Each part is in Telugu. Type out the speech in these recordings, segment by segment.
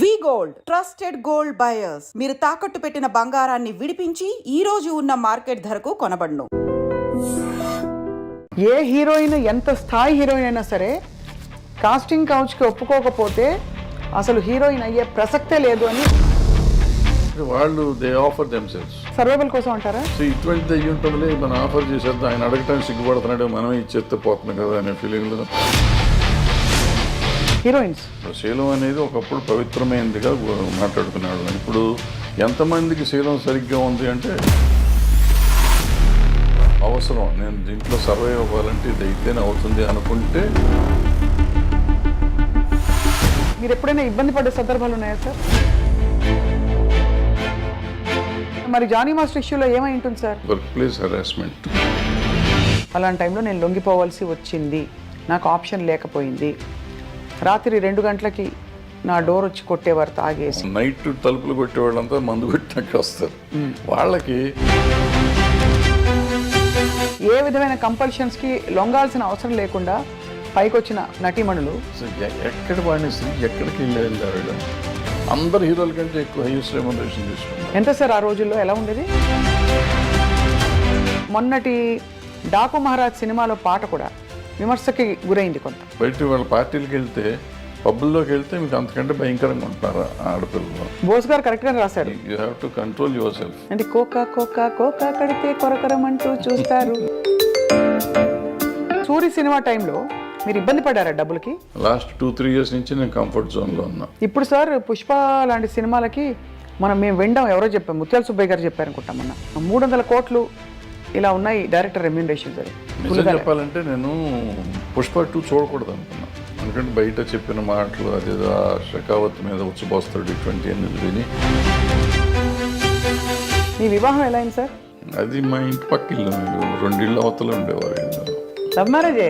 వి గోల్డ్ ట్రస్టెడ్ గోల్డ్ బయర్స్. మీరు తాకట్టు పెట్టిన బంగారాన్ని విడిపించి ఈ రోజు ఉన్న మార్కెట్ ధరకు కొనబడును. ఏ హీరోయిన్ ఎంత స్థాయి హీరోయిన్ అయినా సరే కాస్టింగ్ కౌచ్కి ఒప్పుకోకపోతే అసలు హీరోయిన్ అయ్యే ప్రసక్తే లేదు అని వాళ్ళు దే ఆఫర్ దెమ్సెల్స్ సర్వైవల్ కోసం అంటారా? సో ఇటువంటిది అయ్యి ఉంటుంది, మనం ఆఫర్ చేసేద్దాం, ఆయన అడగటానికి సిగ్గుపడుతున్నాడు, మనమే ఇచ్చేస్తే పోతుంది కదా అనే ఫీలింగ్లో హీరోయిన్స్. శీలం అనేది ఒకప్పుడు పవిత్రమైనదిగా మాట్లాడుకున్నాడు. ఇప్పుడు ఎంతమందికి శీలం సరిగ్గా ఉంది అంటే అవసరం, నేను దీంట్లో సర్వైవ్ అవ్వాలంటే ఇది అయితేనే అవుతుంది అనుకుంటే. మీరు ఎప్పుడైనా ఇబ్బంది పడే సందర్భాలు ఉన్నాయా సార్? మరి జానీ మాస్టర్ ఇష్యూలో ఏమై ఉంటుంది సార్? Work place harassment. అలాంటి టైంలో నేను లొంగిపోవాల్సి వచ్చింది, నాకు ఆప్షన్ లేకపోయింది. రాత్రి 2 గంటలకి నా డోర్ వచ్చి కొట్టేవారు తాగేసి. నైట్ తలుపులు కొట్టేవాళ్ళంతా మందు కొట్టినాక వస్తారు. వాళ్ళకి ఏ విధమైన కంపల్షన్స్కి లొంగాల్సిన అవసరం లేకుండా పైకి వచ్చిన నటీమణులు ఎక్కడ వాడినేసి ఎక్కడికి వెళ్ళారు. అందరు హీరోల కంటే ఎక్కువ హైయెస్ట్ రెమ్యునరేషన్ తీసుకున్నారు. ఎంత సార్ ఆ రోజుల్లో ఎలా ఉండేది? మొన్నటి డాకు మహారాజ్ సినిమాలో పాట కూడా విమర్శకి గురైంది కొంత. బయట వాళ్ళ పార్టీలకు వెళ్తే, పబ్బుల్లోకి వెళ్తే మీకు అంతకంటే భయంకరంగా ఉంటారు ఆడపిల్లలు. బోస్ గారు కరెక్ట్గా రాశారు, you have to control your self. అంటే కోకా కోకా కోకా కడితే కొరకరమంటూ చూస్తారు. సూరి సినిమా టైంలో మీరు ఇబ్బంది పడ్డారా డబ్బులకి? లాస్ట్ 2-3 ఇయర్స్ నుంచి నేను కంఫర్ట్ జోన్లో ఉన్నా. ఇప్పుడు సార్ పుష్ప లాంటి సినిమాలకి మేము వినడం ఎవరో చెప్పాం, ముత్యాల సుబ్బయ్య గారు చెప్పారనుకుంటాం, మొన్న 300 కోట్లు ఇలా ఉన్నాయి డైరెక్టర్ రెమ్యూనరేషన్. సరే నిజం చెప్పాలంటే నేను పుష్ప 2 చూడకూడదు అనుకున్నా. ఎందుకంటే బయట చెప్పిన మాటలు, అదేదో షెకావత్ మీద వచ్చిపోస్తాడు ఇటువంటి అన్ని విని. మీ వివాహం ఎలా అయింది సార్? అది మా ఇంటి పక్క ఇల్లు, 2 ఇళ్ళు అవతల ఉండేవారు. లవ్ మ్యారేజే?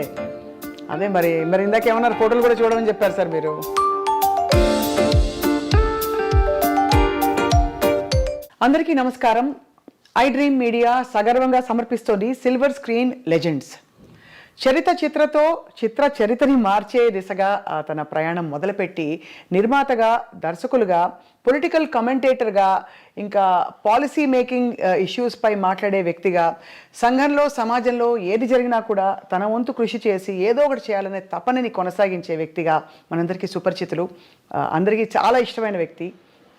అదే మరి ఇందాక ఏమన్నారు, ఫోటోలు కూడా చూడమని చెప్పారు సార్ మీరు. అందరికీ నమస్కారం. ఐ డ్రీమ్ మీడియా సగర్వంగా సమర్పిస్తోంది సిల్వర్ స్క్రీన్ లెజెండ్స్. చరిత్రని మార్చే దిశగా తన ప్రయాణం మొదలుపెట్టి నిర్మాతగా, దర్శకులుగా, పొలిటికల్ కమెంటేటర్గా, ఇంకా పాలసీ మేకింగ్ ఇష్యూస్పై మాట్లాడే వ్యక్తిగా, సంఘంలో సమాజంలో ఏది జరిగినా కూడా తన వంతు కృషి చేసి ఏదో ఒకటి చేయాలనే తపనని కొనసాగించే వ్యక్తిగా మనందరికీ సుపరిచితులు, అందరికీ చాలా ఇష్టమైన వ్యక్తి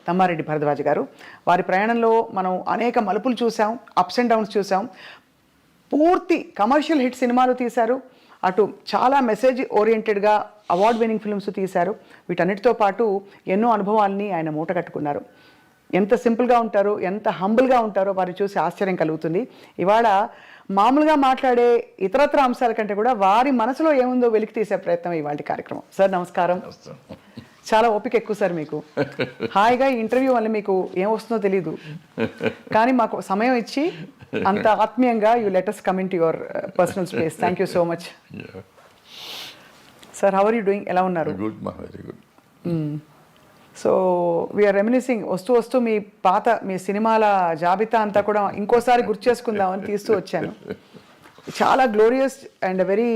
తమ్మారెడ్డి భరద్వాజ్ గారు. వారి ప్రయాణంలో మనం అనేక మలుపులు చూసాం, అప్స్ అండ్ డౌన్స్ చూసాం. పూర్తి కమర్షియల్ హిట్ సినిమాలు తీశారు, అటు చాలా మెసేజ్ ఓరియంటెడ్గా అవార్డ్ విన్నింగ్ ఫిల్మ్స్ తీశారు. వీటన్నిటితో పాటు ఎన్నో అనుభవాల్ని ఆయన మూట కట్టుకున్నారు. ఎంత సింపుల్గా ఉంటారో, ఎంత హంబుల్గా ఉంటారో వారిని చూసి ఆశ్చర్యం కలుగుతుంది. ఇవాళ మామూలుగా మాట్లాడే ఇతరత్ర అంశాల కంటే కూడా వారి మనసులో ఏముందో వెలికి తీసే ప్రయత్నం ఇవాళ కార్యక్రమం. సార్ నమస్కారం. చాలా ఓపిక ఎక్కువ సార్ మీకు. హాయిగా ఈ ఇంటర్వ్యూ వల్ల మీకు ఏం వస్తుందో తెలీదు, కానీ మాకు సమయం ఇచ్చి అంత ఆత్మీయంగా you let us come into your personal space. Thank you so much. Sir, how are you doing? ఎలా ఉన్నారు? గుడ్ మా, very good. So we are reminiscing, వస్తూ మీ సినిమాల జాబితా అంతా కూడా ఇంకోసారి గుర్తు చేసుకుందామని తీస్తూ వచ్చాను. చాలా గ్లోరియస్ అండ్ వెరీ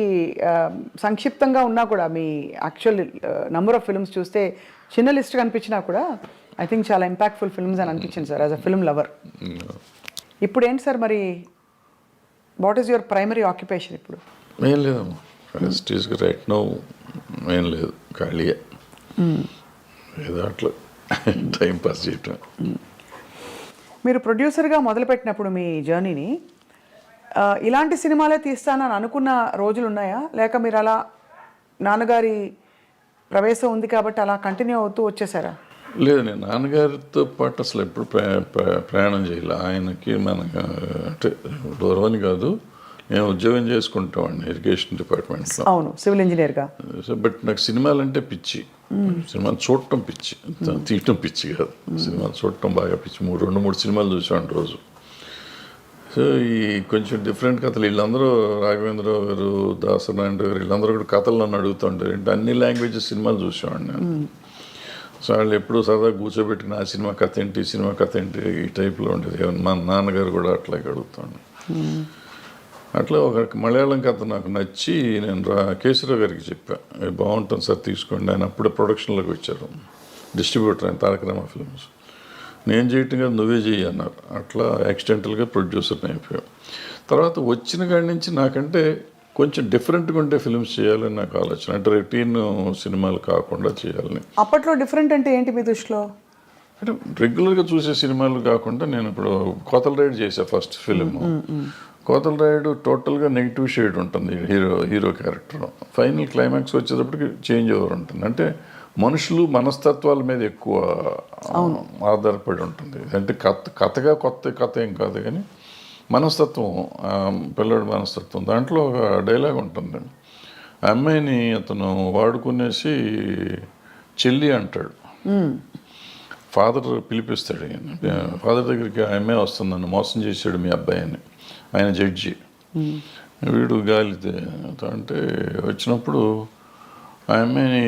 సంక్షిప్తంగా ఉన్నా కూడా మీ యాక్చువల్ నంబర్ ఆఫ్ ఫిల్మ్స్ చూస్తే చిన్న లిస్ట్గా అనిపించినా కూడా ఐ థింక్ చాలా ఇంపాక్ట్ఫుల్ ఫిల్మ్స్ అని అనిపించింది sir as a film lover. ఇప్పుడు ఏంటి సార్ మరి, what is your primary occupation ఇప్పుడు? ఏం లేదమ్మా, రైట్ నో ఏం లేదు, ఖాళీయే, ఏదో అట్లా టైం పాస్ చేయటం. మీరు ప్రొడ్యూసర్గా మొదలుపెట్టినప్పుడు మీ జర్నీని ఇలాంటి సినిమాలే తీస్తానని అనుకున్న రోజులు ఉన్నాయా, లేక మీరు అలా నాన్నగారి ప్రవేశం ఉంది కాబట్టి అలా కంటిన్యూ అవుతూ వచ్చేసారా? లేదు, నేను నాన్నగారితో పాటు అసలు ఎప్పుడు ప్రయాణం చేయాలి. ఆయనకి మనకు అంటే దూరం కాదు, నేను ఉద్యోగం చేసుకుంటామండి ఇరిగేషన్ డిపార్ట్మెంట్లో. అవును, సివిల్ ఇంజనీర్గా. బట్ నాకు సినిమాలంటే పిచ్చి. సినిమాలు చూడటం పిచ్చి, తీయటం పిచ్చి కాదు. సినిమాలు చూడటం బాగా పిచ్చి. 2-3 సినిమాలు చూసాను రోజు. సో ఈ కొంచెం డిఫరెంట్ కథలు, వీళ్ళందరూ రాఘవేంద్రరావు గారు, దాసనారాయణ గారు, వీళ్ళందరూ కూడా కథలు నన్ను అడుగుతుంటారు. అంటే అన్ని లాంగ్వేజెస్ సినిమాలు చూసేవాడిని నేను. సో వాళ్ళు ఎప్పుడు సరదా కూర్చోబెట్టుకుని ఆ సినిమా కథ ఏంటి, ఈ సినిమా కథ ఏంటి, ఈ టైప్లో ఉండేది. మా నాన్నగారు కూడా అట్లాగే అడుగుతాను. అట్లా ఒక మలయాళం కథ నాకు నచ్చి నేను కేశవరావు గారికి చెప్పాను, బాగుంటుంది సార్ తీసుకోండి. ఆయన అప్పుడే ప్రొడక్షన్లోకి వచ్చారు. డిస్ట్రిబ్యూటర్ ఆయన తారక రామ ఫిల్మ్స్. నేను చేయటం కదా నువ్వే చెయ్యి అన్నారు. అట్లా యాక్సిడెంటల్గా ప్రొడ్యూసర్ని అయిపోయాం. తర్వాత వచ్చిన కాడి నుంచి నాకంటే కొంచెం డిఫరెంట్గా ఉండే ఫిల్మ్స్ చేయాలని నాకు ఆలోచన. అంటే రొటీన్ సినిమాలు కాకుండా చేయాలని. అప్పట్లో డిఫరెంట్ అంటే ఏంటి మీ దృష్టిలో? అంటే రెగ్యులర్గా చూసే సినిమాలు కాకుండా నేను ఇప్పుడు కోతల రైడ్ చేసా ఫస్ట్ ఫిలిం. కోతల రైడ్ టోటల్గా నెగిటివ్ షేడ్ ఉంటుంది హీరో క్యారెక్టర్. ఫైనల్ క్లైమాక్స్ వచ్చేటప్పటికి చేంజ్ ఓవర్ ఉంటుంది. అంటే మనుషులు మనస్తత్వాల మీద ఎక్కువ ఆధారపడి ఉంటుంది. అంటే కథగా కొత్త కథ ఏం కాదు కానీ మనస్తత్వం, పిల్లడి మనస్తత్వం. దాంట్లో ఒక డైలాగ్ ఉంటుంది. ఆ అమ్మాయిని అతను వాడుకునేసి చెల్లి అంటాడు. ఫాదర్ పిలిపిస్తాడు. ఫాదర్ దగ్గరికి ఆ అమ్మాయి వస్తుంది, నన్ను మోసం చేశాడు మీ అబ్బాయి అని. ఆయన జడ్జి. వీడు గాలితే అంటే వచ్చినప్పుడు ఆ అమ్మాయిని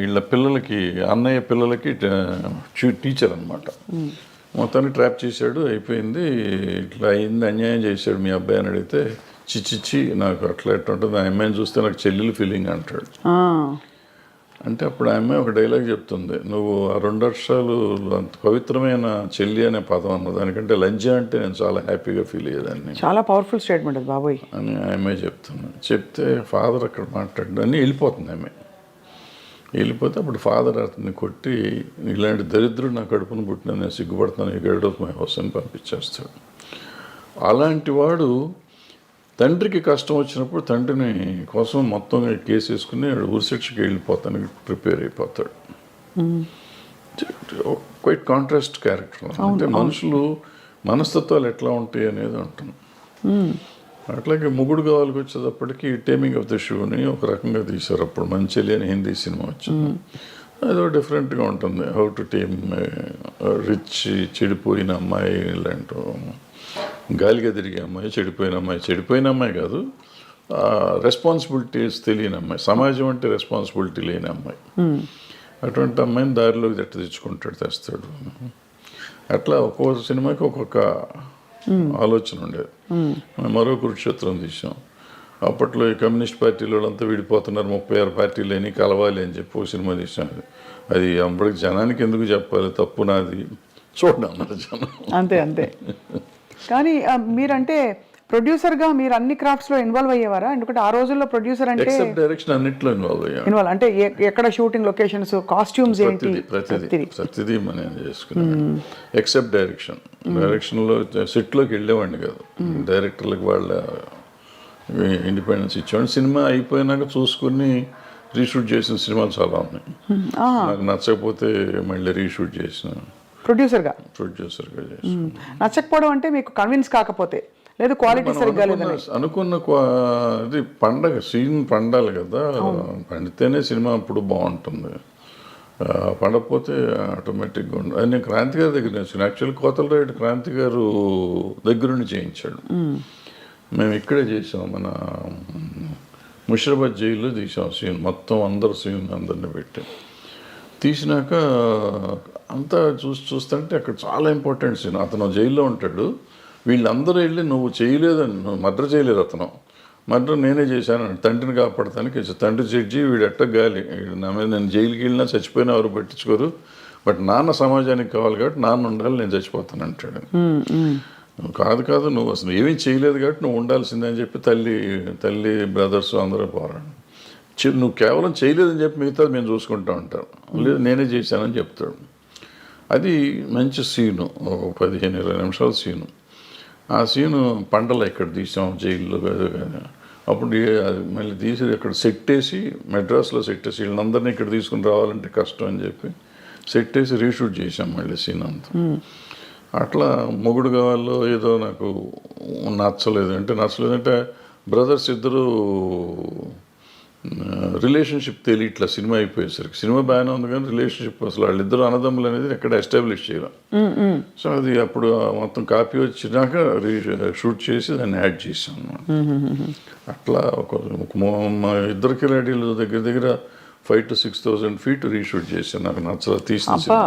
వీళ్ళ పిల్లలకి, అన్నయ్య పిల్లలకి టీచర్ అనమాట. మొత్తాన్ని ట్రాప్ చేశాడు, అయిపోయింది, ఇట్లా అయింది, అన్యాయం చేశాడు మీ అబ్బాయి అని అడిగితే చిచ్చిచ్చి నాకు అట్లా ఎట్లా ఉంటుంది, ఆ అమ్మాయిని చూస్తే నాకు చెల్లెలు ఫీలింగ్ అంటాడు. అంటే అప్పుడు ఆ అమ్మాయి ఒక డైలాగ్ చెప్తుంది, నువ్వు ఆ 2 అక్షరాలు అంత పవిత్రమైన చెల్లి అనే పదం అన్న దానికంటే లంజ అంటే నేను చాలా హ్యాపీగా ఫీల్ అయ్యేదాన్ని. చాలా పవర్ఫుల్ స్టేట్మెంట్ అది బాబోయ్ అని ఆ అమ్మాయి చెప్తుంది. చెప్తే ఫాదర్ అక్కడ మాట్లాడు అని వెళ్ళిపోతుంది అమ్మాయి. వెళ్ళిపోతే అప్పుడు ఫాదర్ అతన్ని కొట్టి, ఇలాంటి దరిద్రుడు నా కడుపును పుట్టిన నేను సిగ్గుపడతాను, ఈ గైడ్ ఆఫ్ మై హౌస్ అని పంపించేస్తాడు. అలాంటి వాడు తండ్రికి కష్టం వచ్చినప్పుడు తండ్రిని కోసం మొత్తం కేసు వేసుకుని ఉరిశిక్షకి వెళ్ళిపోతానికి ప్రిపేర్ అయిపోతాడు. Quiet contrast character. అంటే మనుషులు మనస్తత్వాలు ఎట్లా ఉంటాయి అనేది ఉంటుంది. అట్లాగే మొగుడు కావాలికి వచ్చేటప్పటికి టేమింగ్ ఆఫ్ ద షూని ఒక రకంగా తీశారు. అప్పుడు మంచెలి అని హిందీ సినిమా వచ్చింది. అదో డిఫరెంట్గా ఉంటుంది. హౌ టు టేమ్ రిచ్, చెడిపోయిన అమ్మాయి, ఇలాంటి గాలిగా తిరిగే అమ్మాయి, చెడిపోయిన అమ్మాయి కాదు, రెస్పాన్సిబిలిటీస్ తెలియని అమ్మాయి, సమాజం అంటే రెస్పాన్సిబిలిటీ లేని అమ్మాయి. అటువంటి అమ్మాయిని దారిలోకి తెస్తాడు. అట్లా ఒక్కొక్క సినిమాకి ఒక్కొక్క ఆలోచన ఉండేది. మరో కురుక్షేత్రం తీసాం. అప్పట్లో ఈ కమ్యూనిస్ట్ పార్టీలు వాళ్ళంతా విడిపోతున్నారు, 36 పార్టీలు అని కలవాలి అని చెప్పి ఓ సినిమా తీసాం. అది అప్పటికి జనానికి ఎందుకు చెప్పాలి, తప్పు నాది, చూడండి అన్నారు జనం. అంతే. కానీ మీరంటే ప్రొడ్యూసర్గా మీరు అన్ని క్రాఫ్ట్స్లో ఇన్వాల్వ్ అయ్యేవారా? ఎందుకంటే ఆ రోజుల్లో ప్రొడ్యూసర్ అంటే ఎక్సెప్ట్ డైరెక్షన్ అన్నిట్లో ఇన్వాల్వ్ అంటే ఎక్కడ షూటింగ్ లొకేషన్స్, కాస్ట్యూమ్స్ ఏంటి, ప్రతిదీ మనం చేసుకున్నాం. ఎక్సెప్ట్ డైరెక్షన్లో సెట్లోకి వెళ్ళేవాడిని కాదు. డైరెక్టర్లకు వాళ్ళ ఇండిపెండెన్స్ ఇచ్చేవాడిని. సినిమా అయిపోయినాక చూసుకుని రీషూట్ చేసిన సినిమాలు చాలా ఉన్నాయి. నాకు నచ్చకపోతే మళ్ళీ రీషూట్ చేసిన ప్రొడ్యూసర్గా చేసిన. నచ్చకపోవడం అంటే మీకు కన్విన్స్ కాకపోతే, లేదు క్వాలిటీ సరిగ్గా లేదని అనుకున్న ఇది పండగ సీన్ పండాలి కదా, పండితేనే సినిమా అప్పుడు బాగుంటుంది. పండకపోతే ఆటోమేటిక్గా ఉండదు. అది నేను క్రాంతి గారి దగ్గర నేర్చుకున్నాను. యాక్చువల్లీ కోతల రైడ్ క్రాంతి గారు దగ్గరుండి చేయించాడు. మేము ఇక్కడే చేసాం, మన ముషిరాబాద్ జైల్లో తీసాం సీన్ మొత్తం. అందరిని పెట్టి తీసినాక అంతా చూస్తుంటే అక్కడ చాలా ఇంపార్టెంట్ సీన్. అతను జైల్లో ఉంటాడు, వీళ్ళందరూ వెళ్ళి నువ్వు చేయలేదని, నువ్వు మర్డర్ చేయలేదు, అతను మర్డర్ నేనే చేశాను, తండ్రిని కాపాడటానికి. తండ్రి జడ్జి, వీడు ఎట్ట గాలి, నా మీద నేను జైలుకి వెళ్ళినా చచ్చిపోయినా ఎవరు పట్టించుకోరు, బట్ నాన్న సమాజానికి కావాలి కాబట్టి నాన్న ఉండాలి, నేను చచ్చిపోతాను అంటాడు. కాదు నువ్వు అసలు ఏమీ చేయలేదు కాబట్టి నువ్వు ఉండాల్సిందే అని చెప్పి తల్లి బ్రదర్స్ అందరూ పోరాడు. నువ్వు కేవలం చేయలేదని చెప్పి మిగతాది మేము చూసుకుంటా ఉంటాం, లేదు నేనే చేశానని చెప్తాడు. అది మంచి సీను, 15-20 నిమిషాల సీను. ఆ సీను పండలో ఇక్కడ తీసాం జైల్లో కాదు. అప్పుడు మళ్ళీ తీసి ఇక్కడ సెట్ వేసి, మెడ్రాస్లో సెట్ వేసి, వీళ్ళందరినీ ఇక్కడ తీసుకుని రావాలంటే కష్టం అని చెప్పి సెట్ వేసి రీషూట్ చేసాం మళ్ళీ సీన్ అంతా. అట్లా మొగుడు కావాలో ఏదో నాకు నచ్చలేదంటే బ్రదర్స్ ఇద్దరు రిలేషన్షిప్ తెలియట్లా. సినిమా అయిపోయేసరికి సినిమా బాగానే ఉంది కానీ రిలేషన్షిప్ అసలు వాళ్ళిద్దరు అన్నదమ్ములు అనేది ఎక్కడ ఎస్టాబ్లిష్ చేయాలి. సో అది అప్పుడు మొత్తం కాపీ వచ్చినాక షూట్ చేసి దాన్ని యాడ్ చేసాం అన్నమాట. అట్లా మా ఇద్దరికి రెడీలు దగ్గర 5,000 to 6,000 feet రీషూట్ చేశాను. నాకు నచ్చలా తీసిన సినిమా.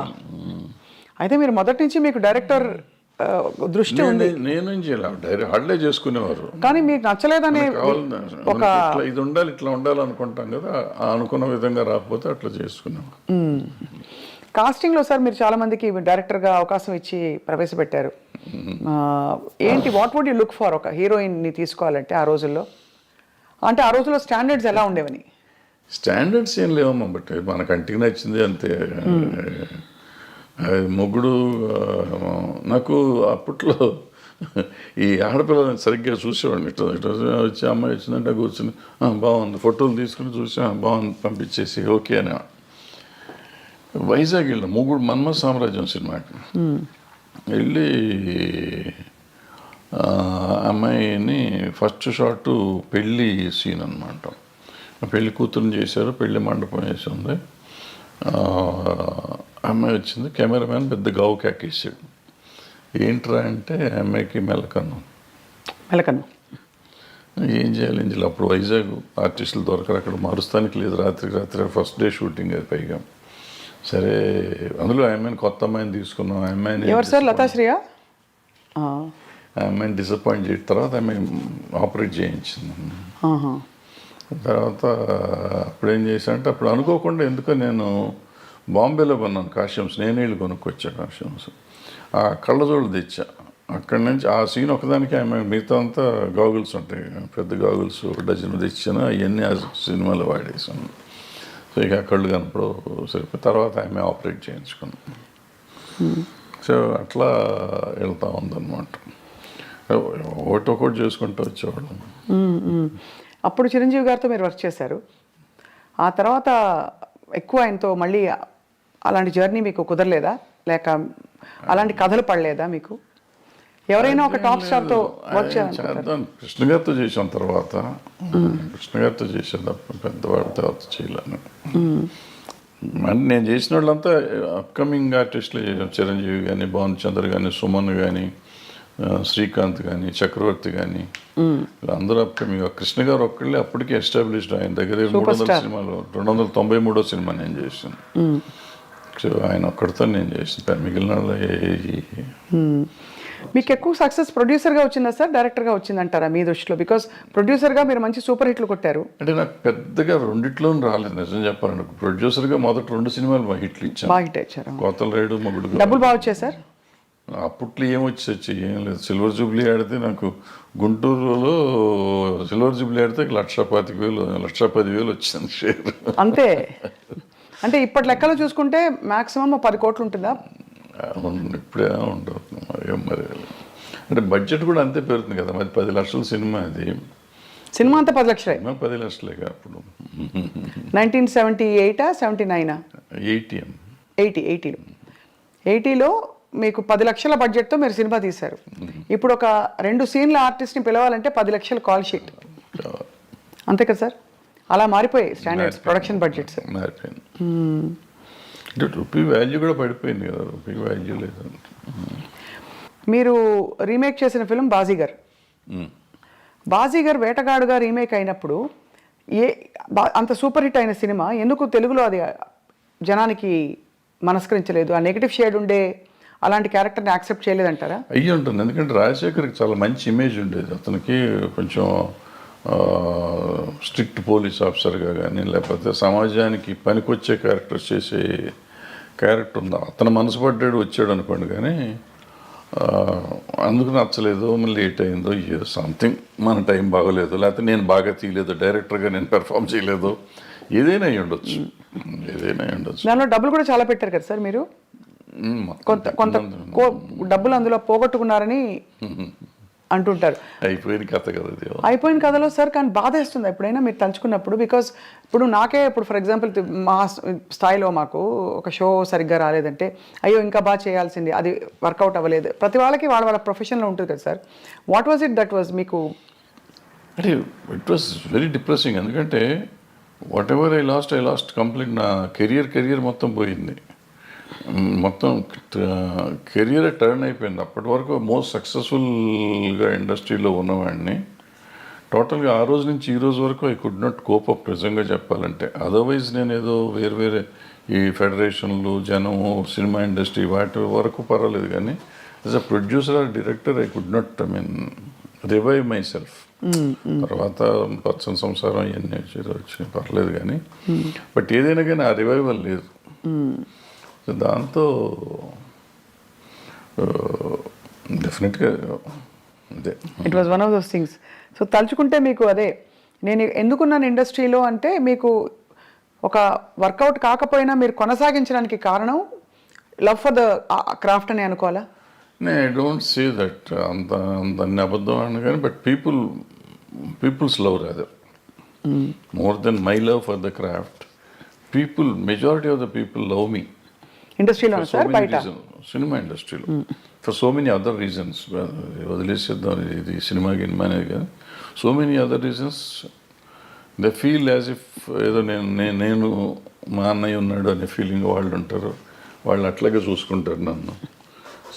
అయితే మీరు మొదటి నుంచి మీకు డైరెక్టర్ దృష్టి ఉంది? నేనేం చేయాలి, హార్డ్లే చేసుకునేవారు. కానీ మీకు నచ్చలేదనే ఇది ఉండాలి, ఇట్లా ఉండాలి అనుకుంటాం కదా, అనుకున్న విధంగా రాకపోతే అట్లా చేసుకునేవారు. కాస్టింగ్లో సార్ మీరు చాలా మందికి డైరెక్టర్గా అవకాశం ఇచ్చి ప్రవేశపెట్టారు. ఏంటి what would you look for ఒక హీరోయిన్ని తీసుకోవాలంటే ఆ రోజుల్లో? అంటే ఆ రోజుల్లో స్టాండర్డ్స్ ఎలా ఉండేవని? స్టాండర్డ్స్ ఏం లేవమ్మా, బట్ మన కంటికి నచ్చింది అంతే. అది మొగుడు నాకు అప్పట్లో ఈ ఆడపిల్లని సరిగ్గా చూసేవాడిని. ఇట్లా వచ్చి అమ్మాయి వచ్చిందంటే కూర్చుని బాగుంది, ఫోటోలు తీసుకుని చూసి బాగుంది పంపించేసి ఓకే అని. వైజాగ్ వెళ్ళిన మొగుడు మన్మ సామ్రాజ్యం సినిమాకి వెళ్ళి అమ్మాయిని ఫస్ట్ షాట్ పెళ్ళి సీన్ అనమాట. పెళ్లి కూతురుని చేశారు, పెళ్లి మండపం వేసి ఉంది. అమ్మాయి వచ్చింది, కెమెరామ్యాన్ పెద్ద గావు కేకేసాడు. ఏంట్రా అంటే అమ్మాయికి మెలకన్ను. ఏం చేయాలి అప్పుడు వైజాగ్ ఆర్టిస్టులు దొరకరు, అక్కడ మారుస్తానికి లేదు, రాత్రి ఫస్ట్ డే షూటింగ్ అది పైగా. సరే అందులో అమ్మాయిని కొత్త అమ్మాయిని తీసుకున్నాం. అమ్మాయిని ఎవరు సార్? లతాశ్రీయా? అమ్మాయిని డిసప్పాయింట్ చేసిన తర్వాత అమ్మాయి ఆపరేట్ చేయించింది. తర్వాత అప్పుడు ఏం చేశానంటే అప్పుడు అనుకోకుండా ఎందుకో నేను బాంబేలో కొన్నాను కాస్ట్యూమ్స్, నేనే వెళ్ళి కొనుక్కొచ్చా కాస్ట్యూమ్స్. ఆ కళ్ళజోళ్ళు తెచ్చా అక్కడి నుంచి. ఆ సీన్ ఒకదానికి ఆమె మిగతా అంతా గాగుల్స్ ఉంటాయి, పెద్ద గాగుల్స్ డజన్ తెచ్చాను, అవన్నీ ఆ సినిమాలో వాడేసాను. సో ఇక కళ్ళు కనప్పుడు సరిపోయి తర్వాత ఆమె ఆపరేట్ చేయించుకున్నాను. సో అట్లా వెళ్తూ ఉందన్నమాట. ఒకటి చేసుకుంటూ వచ్చేవాడు. అప్పుడు చిరంజీవి గారితో మీరు వర్క్ చేశారు. ఆ తర్వాత ఎక్కువ ఆయనతో మళ్ళీ అలాంటి జర్నీ మీకు కుదరలేదా? లేక అలాంటి కథలు పడలేదా మీకు? ఎవరైనా ఒక టాప్ స్టార్తో వర్క్ చేద్దాం కృష్ణ గారితో చేసాం, తర్వాత కృష్ణ గారితో చేసేది పెద్దవాడి తర్వాత చేయలేను. అంటే నేను చేసిన వాళ్ళంతా అప్కమింగ్ ఆర్టిస్టులు చేసాం. చిరంజీవి కానీ, భానుచంద్ర కానీ, సుమన్ కానీ, శ్రీకాంత్ కానీ, చక్రవర్తి కానీ, అందరూ అప్కమింగ్. కృష్ణ గారు ఒక్కళ్ళే అప్పటికే ఎస్టాబ్లిష్డ్. ఆయన దగ్గర 300 సినిమాలు, 293వ సినిమా నేను చేసాను. సో ఆయన ఒక్కడితో నేను చేసిన, మిగిలిన మీకు ఎక్కువ సక్సెస్ ప్రొడ్యూసర్గా వచ్చిందా సార్, డైరెక్టర్గా వచ్చిందంటారా మీ దృష్టిలో? బికాస్ ప్రొడ్యూసర్గా మీరు మంచి సూపర్ హిట్లు కొట్టారు. అంటే నాకు పెద్దగా రెండిట్లోనూ రాలేదు నిజం చెప్పాలంటే. ప్రొడ్యూసర్గా మొదటి 2 సినిమాలు హిట్లు ఇచ్చాను, బాగా హిట్ ఇచ్చారు. కోతల రేడు, మొగుడు. డబ్బులు బాగా వచ్చాయి సార్? అప్పట్లో ఏమొచ్చి ఏం లేదు. సిల్వర్ జూబ్లీ ఆడితే నాకు గుంటూరులో సిల్వర్ జూబ్లీ ఆడితే 1,25,000 1,10,000 వచ్చింది షేర్ అంతే. అంటే ఇప్పటి లెక్కలో చూసుకుంటే మాక్సిమం 10 కోట్లు ఉంటుందా? ఇప్పుడే ఉండదు మరి. అంటే బడ్జెట్ కూడా అంతే పెరుగుతుంది కదా మరి. 10 లక్షల సినిమా, అది సినిమా అంతా 10 లక్షలే. 10 లక్షలేగా అప్పుడు. 1978 79 80లో మీకు 10 లక్షల బడ్జెట్తో మీరు సినిమా తీశారు. ఇప్పుడు ఒక 2 సీన్ల ఆర్టిస్ట్ని పిలవాలంటే 10 లక్షల కాల్ షీట్, అంతే కదా సార్? అలా మారిపోయాయి స్టాండర్డ్స్, ప్రొడక్షన్ బడ్జెట్స్ మారిపోయింది. అంటే రూపీ వాల్యూ కూడా పడిపోయింది కదా, రూపీ వాల్యూ లేదు. మీరు రీమేక్ చేసిన ఫిల్మ్ బాజీగర్ వేటగాడుగా రీమేక్ అయినప్పుడు అంత సూపర్ హిట్ అయిన సినిమా ఎందుకు తెలుగులో అది జనానికి మనస్కరించలేదు? ఆ నెగిటివ్ షేడ్ ఉండే అలాంటి క్యారెక్టర్ని యాక్సెప్ట్ చేయలేదంటారా? అయ్యి ఉంటుంది, ఎందుకంటే రాజశేఖర్కి చాలా మంచి ఇమేజ్ ఉండేది. అతనికి కొంచెం స్ట్రిక్ట్ పోలీస్ ఆఫీసర్గా కానీ, లేకపోతే సమాజానికి పనికొచ్చే క్యారెక్టర్స్ చేసే క్యారెక్టర్ ఉందా, అతను మనసు పడ్డాడు వచ్చాడు అనుకోండి. కానీ అందుకు నచ్చలేదు, లేట్ అయిందో, ఏదో సంథింగ్ మన టైం బాగోలేదు, లేకపోతే నేను బాగా తీయలేదు, డైరెక్టర్గా నేను పెర్ఫామ్ చేయలేదు, ఏదైనా అయి ఉండొచ్చు. దానిలో డబ్బులు కూడా చాలా పెట్టారు కదా సార్ మీరు? కొంత డబ్బులు అందులో పోగొట్టుకున్నారని అంటుంటారు. అయిపోయిన కథ కదా అది. అయిపోయిన కథలో సార్, కానీ బాధ వేస్తుంది ఎప్పుడైనా మీరు తలుచుకున్నప్పుడు. బికాస్ ఇప్పుడు నాకే ఫర్ ఎగ్జాంపుల్ మా స్థాయిలో మాకు ఒక షో సరిగ్గా రాలేదంటే అయ్యో ఇంకా బాగా చేయాల్సింది, అది వర్కౌట్ అవ్వలేదు. ప్రతి వాళ్ళకి వాళ్ళ ప్రొఫెషన్లో ఉంటుంది కదా sir. What was it that was మీకు? అంటే ఇట్ వాజ్ వెరీ డిప్రెసింగ్. ఎందుకంటే what ever I last complete. నా కెరియర్ మొత్తం పోయింది, మొత్తం కెరియర్ టర్న్ అయిపోయింది. అప్పటి వరకు మోస్ట్ సక్సెస్ఫుల్గా ఇండస్ట్రీలో ఉన్నవాడిని టోటల్గా ఆ రోజు నుంచి ఈ రోజు వరకు I could not cope up నిజంగా చెప్పాలంటే. అదర్వైజ్ నేను ఏదో వేరే ఈ ఫెడరేషన్లు, జనము, సినిమా ఇండస్ట్రీ వాటి వరకు పర్వాలేదు, కానీ as a producer or director I could not revive myself. తర్వాత పచ్చని సంసారం ఇవన్నీ వచ్చి పర్లేదు కానీ, బట్ ఏదైనా కానీ ఆ రివైవల్ లేదు. సో దాంతో డెఫినెట్గా అదే it was one of those things. So తలుచుకుంటే మీకు అదే నేను ఎందుకున్నాను ఇండస్ట్రీలో అంటే మీకు ఒక వర్కౌట్ కాకపోయినా మీరు కొనసాగించడానికి కారణం లవ్ ఫర్ ద క్రాఫ్ట్ అని అనుకోవాలా? ఐ డోంట్ సే దట్ అంత అన్ని అబద్ధం అని కానీ but people's love rather more than my love for the craft. Majority of the people love me ఇండస్ట్రీలో సార్ బయట సినిమా ఇండస్ట్రీలో for so many other reasons. వదిలేసేద్దాం ఇది సినిమా గినిమా అనేది కానీ so many other reasons they feel as if ఏదో నేను మా అన్నయ్య ఉన్నాడు అనే ఫీలింగ్ వాళ్ళు ఉంటారు. వాళ్ళు అట్లాగే చూసుకుంటారు నన్ను.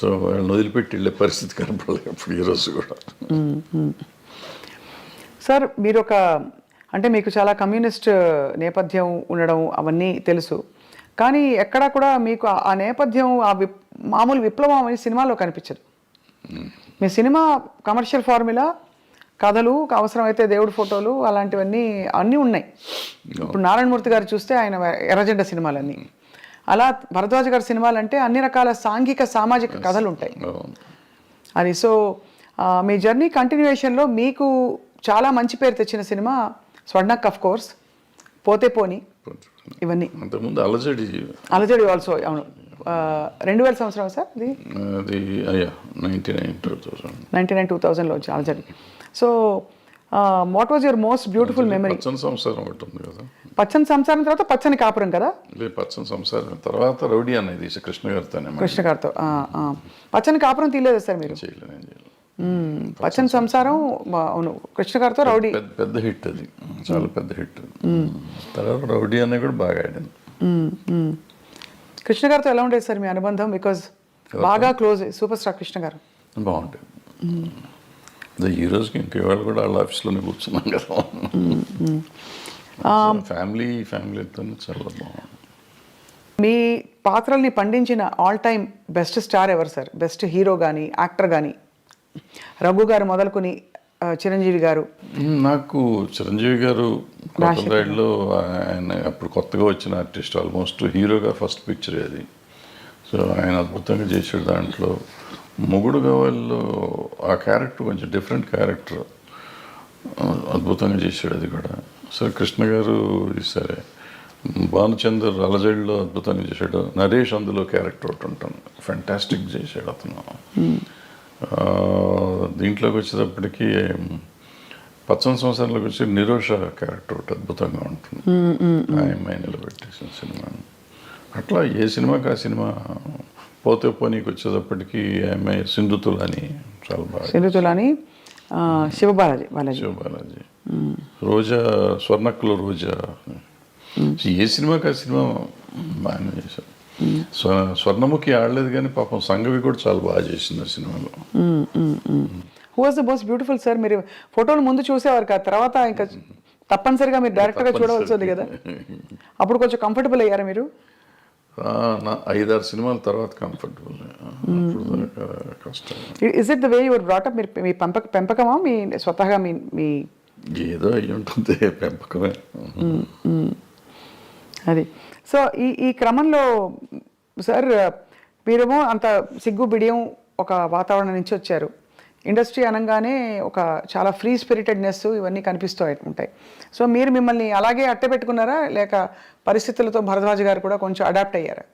సో వాళ్ళని వదిలిపెట్టి వెళ్ళే పరిస్థితి కనపడలేదు ఇప్పుడు ఈరోజు కూడా. సార్ మీరు అంటే మీకు చాలా కమ్యూనిస్ట్ నేపథ్యం ఉండడం అవన్నీ తెలుసు, కానీ ఎక్కడా కూడా మీకు ఆ నేపథ్యం మామూలు విప్లవం అని సినిమాలో కనిపించదు. మీ సినిమా కమర్షియల్ ఫార్ములా, కథలు, అవసరమైతే దేవుడి ఫోటోలు అలాంటివన్నీ అన్నీ ఉన్నాయి. ఇప్పుడు నారాయణమూర్తి గారు చూస్తే ఆయన ఎర్రజెండ సినిమాలన్నీ, అలా భరద్వాజ గారి సినిమాలంటే అన్ని రకాల సాంఘిక సామాజిక కథలు ఉంటాయి. అది సో మీ జర్నీ కంటిన్యూయేషన్లో మీకు చాలా మంచి పేరు తెచ్చిన సినిమా స్వర్ణక్, ఆఫ్ కోర్స్, పోతే పోని, ఇవన్నీ. అంతకుముందు అలజడి ఆల్సో అవును 2000 సంవత్సరం సార్ అది 99-2000లో వచ్చి అలజడి. So what was your most beautiful memory? పచ్చని సంసారం ఒకటి ఉంది కదా. పచ్చని సంసారం తర్వాత పచ్చని కాపురం కదా. పచ్చని సంసారం తర్వాత రౌడీ అనేది కృష్ణ గారితో పచ్చని కాపురం తీయలేదు సార్ మీరు? చేయలేదు. పచ్చని సంసారం అవును కృష్ణ గారితో రౌడీ పెద్ద హిట్, అది చాలా పెద్ద హిట్. తర్వాత రౌడీ అనేది కూడా బాగా ఆడింది. కృష్ణ గారితో ఎలా ఉండేది సార్ మీ అనుబంధం? బికాజ్ బాగా క్లోజ్ సూపర్ స్టార్ కృష్ణ గారు. బాగుంటుంది. ఈ రోజుకి ఇంక ఇవాళ కూడా వాళ్ళ ఆఫీస్లోనే కూర్చున్నాం కదా. ఫ్యామిలీతో చాలా బాగుంది. మీ పాత్రల్ని పండించిన ఆల్ టైమ్ బెస్ట్ స్టార్ ఎవరు సార్? బెస్ట్ హీరో కానీ యాక్టర్ కానీ? రఘు గారు మొదలుకొని చిరంజీవి గారు. నాకు చిరంజీవి గారు కొత్తలో ఆయన అప్పుడు కొత్తగా వచ్చిన ఆర్టిస్ట్, ఆల్మోస్ట్ హీరోగా ఫస్ట్ పిక్చర్ అది. సో ఆయన అద్భుతంగా చేసాడు. దాంట్లో మొగుడు కావాలో ఆ క్యారెక్టర్ కొంచెం డిఫరెంట్ క్యారెక్టర్, అద్భుతంగా చేశాడు అది కూడా. సరే కృష్ణ గారు సరే, భానుచందర్ అలజడిలో అద్భుతంగా చేశాడు. నరేష్ అందులో క్యారెక్టర్ ఒకటి ఉంటాను, ఫ్యాంటాస్టిక్ చేశాడు అతను. దీంట్లోకి వచ్చేటప్పటికి పచ్చని సంవత్సరంలోకి వచ్చి నిరోష క్యారెక్టర్ ఒకటి అద్భుతంగా ఉంటుంది, ఆయమ్మాయి నిలబెట్టేసిన సినిమా. అట్లా ఏ సినిమాకి ఆ సినిమా. పోతే పోనీకి వచ్చేటప్పటికి ఆమె సింధుతులని చాలా బాగా, సింధుతులని శివబాలాజీ రోజా, స్వర్ణక్కులో రోజా. ఏ సినిమాకి ఆ సినిమా బాగానే చేశారు. స్వర్ణముఖి ఆడలేదు కానీ పాపం సంగవి కూడా చాలా బాగా చేసింది ఆ సినిమాలో. Who was the most beautiful sir? మీరు ఫోటోలు ముందు చూసేవారు కదా, తర్వాత ఇంకా తప్పనిసరిగా మీరు డైరెక్ట్గా చూడవలసి ఉంది కదా, అప్పుడు కొంచెం కంఫర్టబుల్ అయ్యారా మీరు? 5-6 సినిమాల తర్వాత కంఫర్టబుల్. కష్టం. Is it the way your brought up? మీరు మీ పెంపకమా మీ స్వతహాగా మీ ఏదో అయ్యి ఉంటుంది, పెంపకమే అది. సో ఈ క్రమంలో సార్ మీరేమో అంత సిగ్గు బిడియం ఒక వాతావరణం నుంచి వచ్చారు. ఇండస్ట్రీ అనగానే ఒక చాలా ఫ్రీ స్పిరిటెడ్నెస్ ఇవన్నీ కనిపిస్తూ ఉంటాయి. సో మీరు మిమ్మల్ని అలాగే అట్టపెట్టుకున్నారా, లేక పరిస్థితులతో భరద్వాజ్ గారు కూడా కొంచెం అడాప్ట్ అయ్యారా?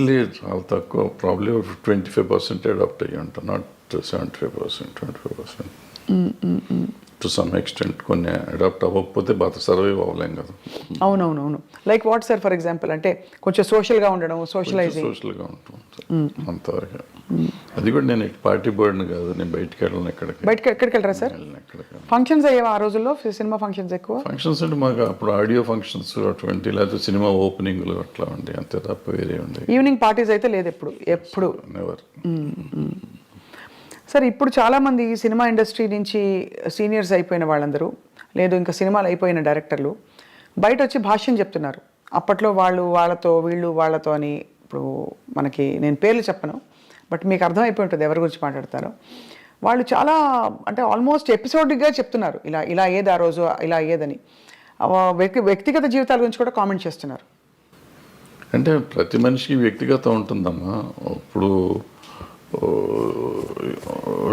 లేదు, చాలా తక్కువ. ప్రాబ్లీ 25% అడాప్ట్ అయ్యి ఉంటాను, నాట్ 75%, 25%. టు సమ్ ఎక్స్టెంట్ కొన్ని అడాప్ట్ అవ్వకపోతే బాగా సర్వైవ్ అవ్వలేం కదా. అవునవునవును. Like what sir for example? అంటే కొంచెం సోషల్గా ఉండడం, సోషల్గా ఉంటుంది అంతవరకు. అది కూడా నేను పార్టీ బర్డ్ని కాదు, నేను బయటికి వెళ్ళను. ఎక్కడికి వెళ్ళరా సార్? ఫంక్షన్స్ అయ్యేవా ఆ రోజుల్లో? సినిమా ఫంక్షన్స్ ఎక్కువ? ఫంక్షన్స్ అంటే మాకు అప్పుడు ఆడియో ఫంక్షన్స్ అటువంటి, లేకపోతే సినిమా ఓపెనింగ్లు అట్లా ఉండే, అంతే తప్ప వేరే ఉండే. ఈవినింగ్ పార్టీస్ అయితే లేదు ఎప్పుడు? నెవర్. సార్ ఇప్పుడు చాలామంది సినిమా ఇండస్ట్రీ నుంచి సీనియర్స్ అయిపోయిన వాళ్ళందరూ, లేదు ఇంకా సినిమాలు అయిపోయిన డైరెక్టర్లు బయట వచ్చి భాష్యం చెప్తున్నారు. అప్పట్లో వాళ్ళతో వీళ్ళు వాళ్ళతో అని. ఇప్పుడు మనకి నేను పేర్లు చెప్పను, బట్ మీకు అర్థమైపోయి ఉంటుంది ఎవరి గురించి మాట్లాడతారో. వాళ్ళు చాలా అంటే ఆల్మోస్ట్ ఎపిసోడ్గా చెప్తున్నారు, ఇలా ఏది ఆ రోజు ఇలా ఏదని. వ్యక్తిగత జీవితాల గురించి కూడా కామెంట్ చేస్తున్నారు. అంటే ప్రతి మనిషికి వ్యక్తిగతం ఉంటుందమ్మా. ఇప్పుడు ఓ,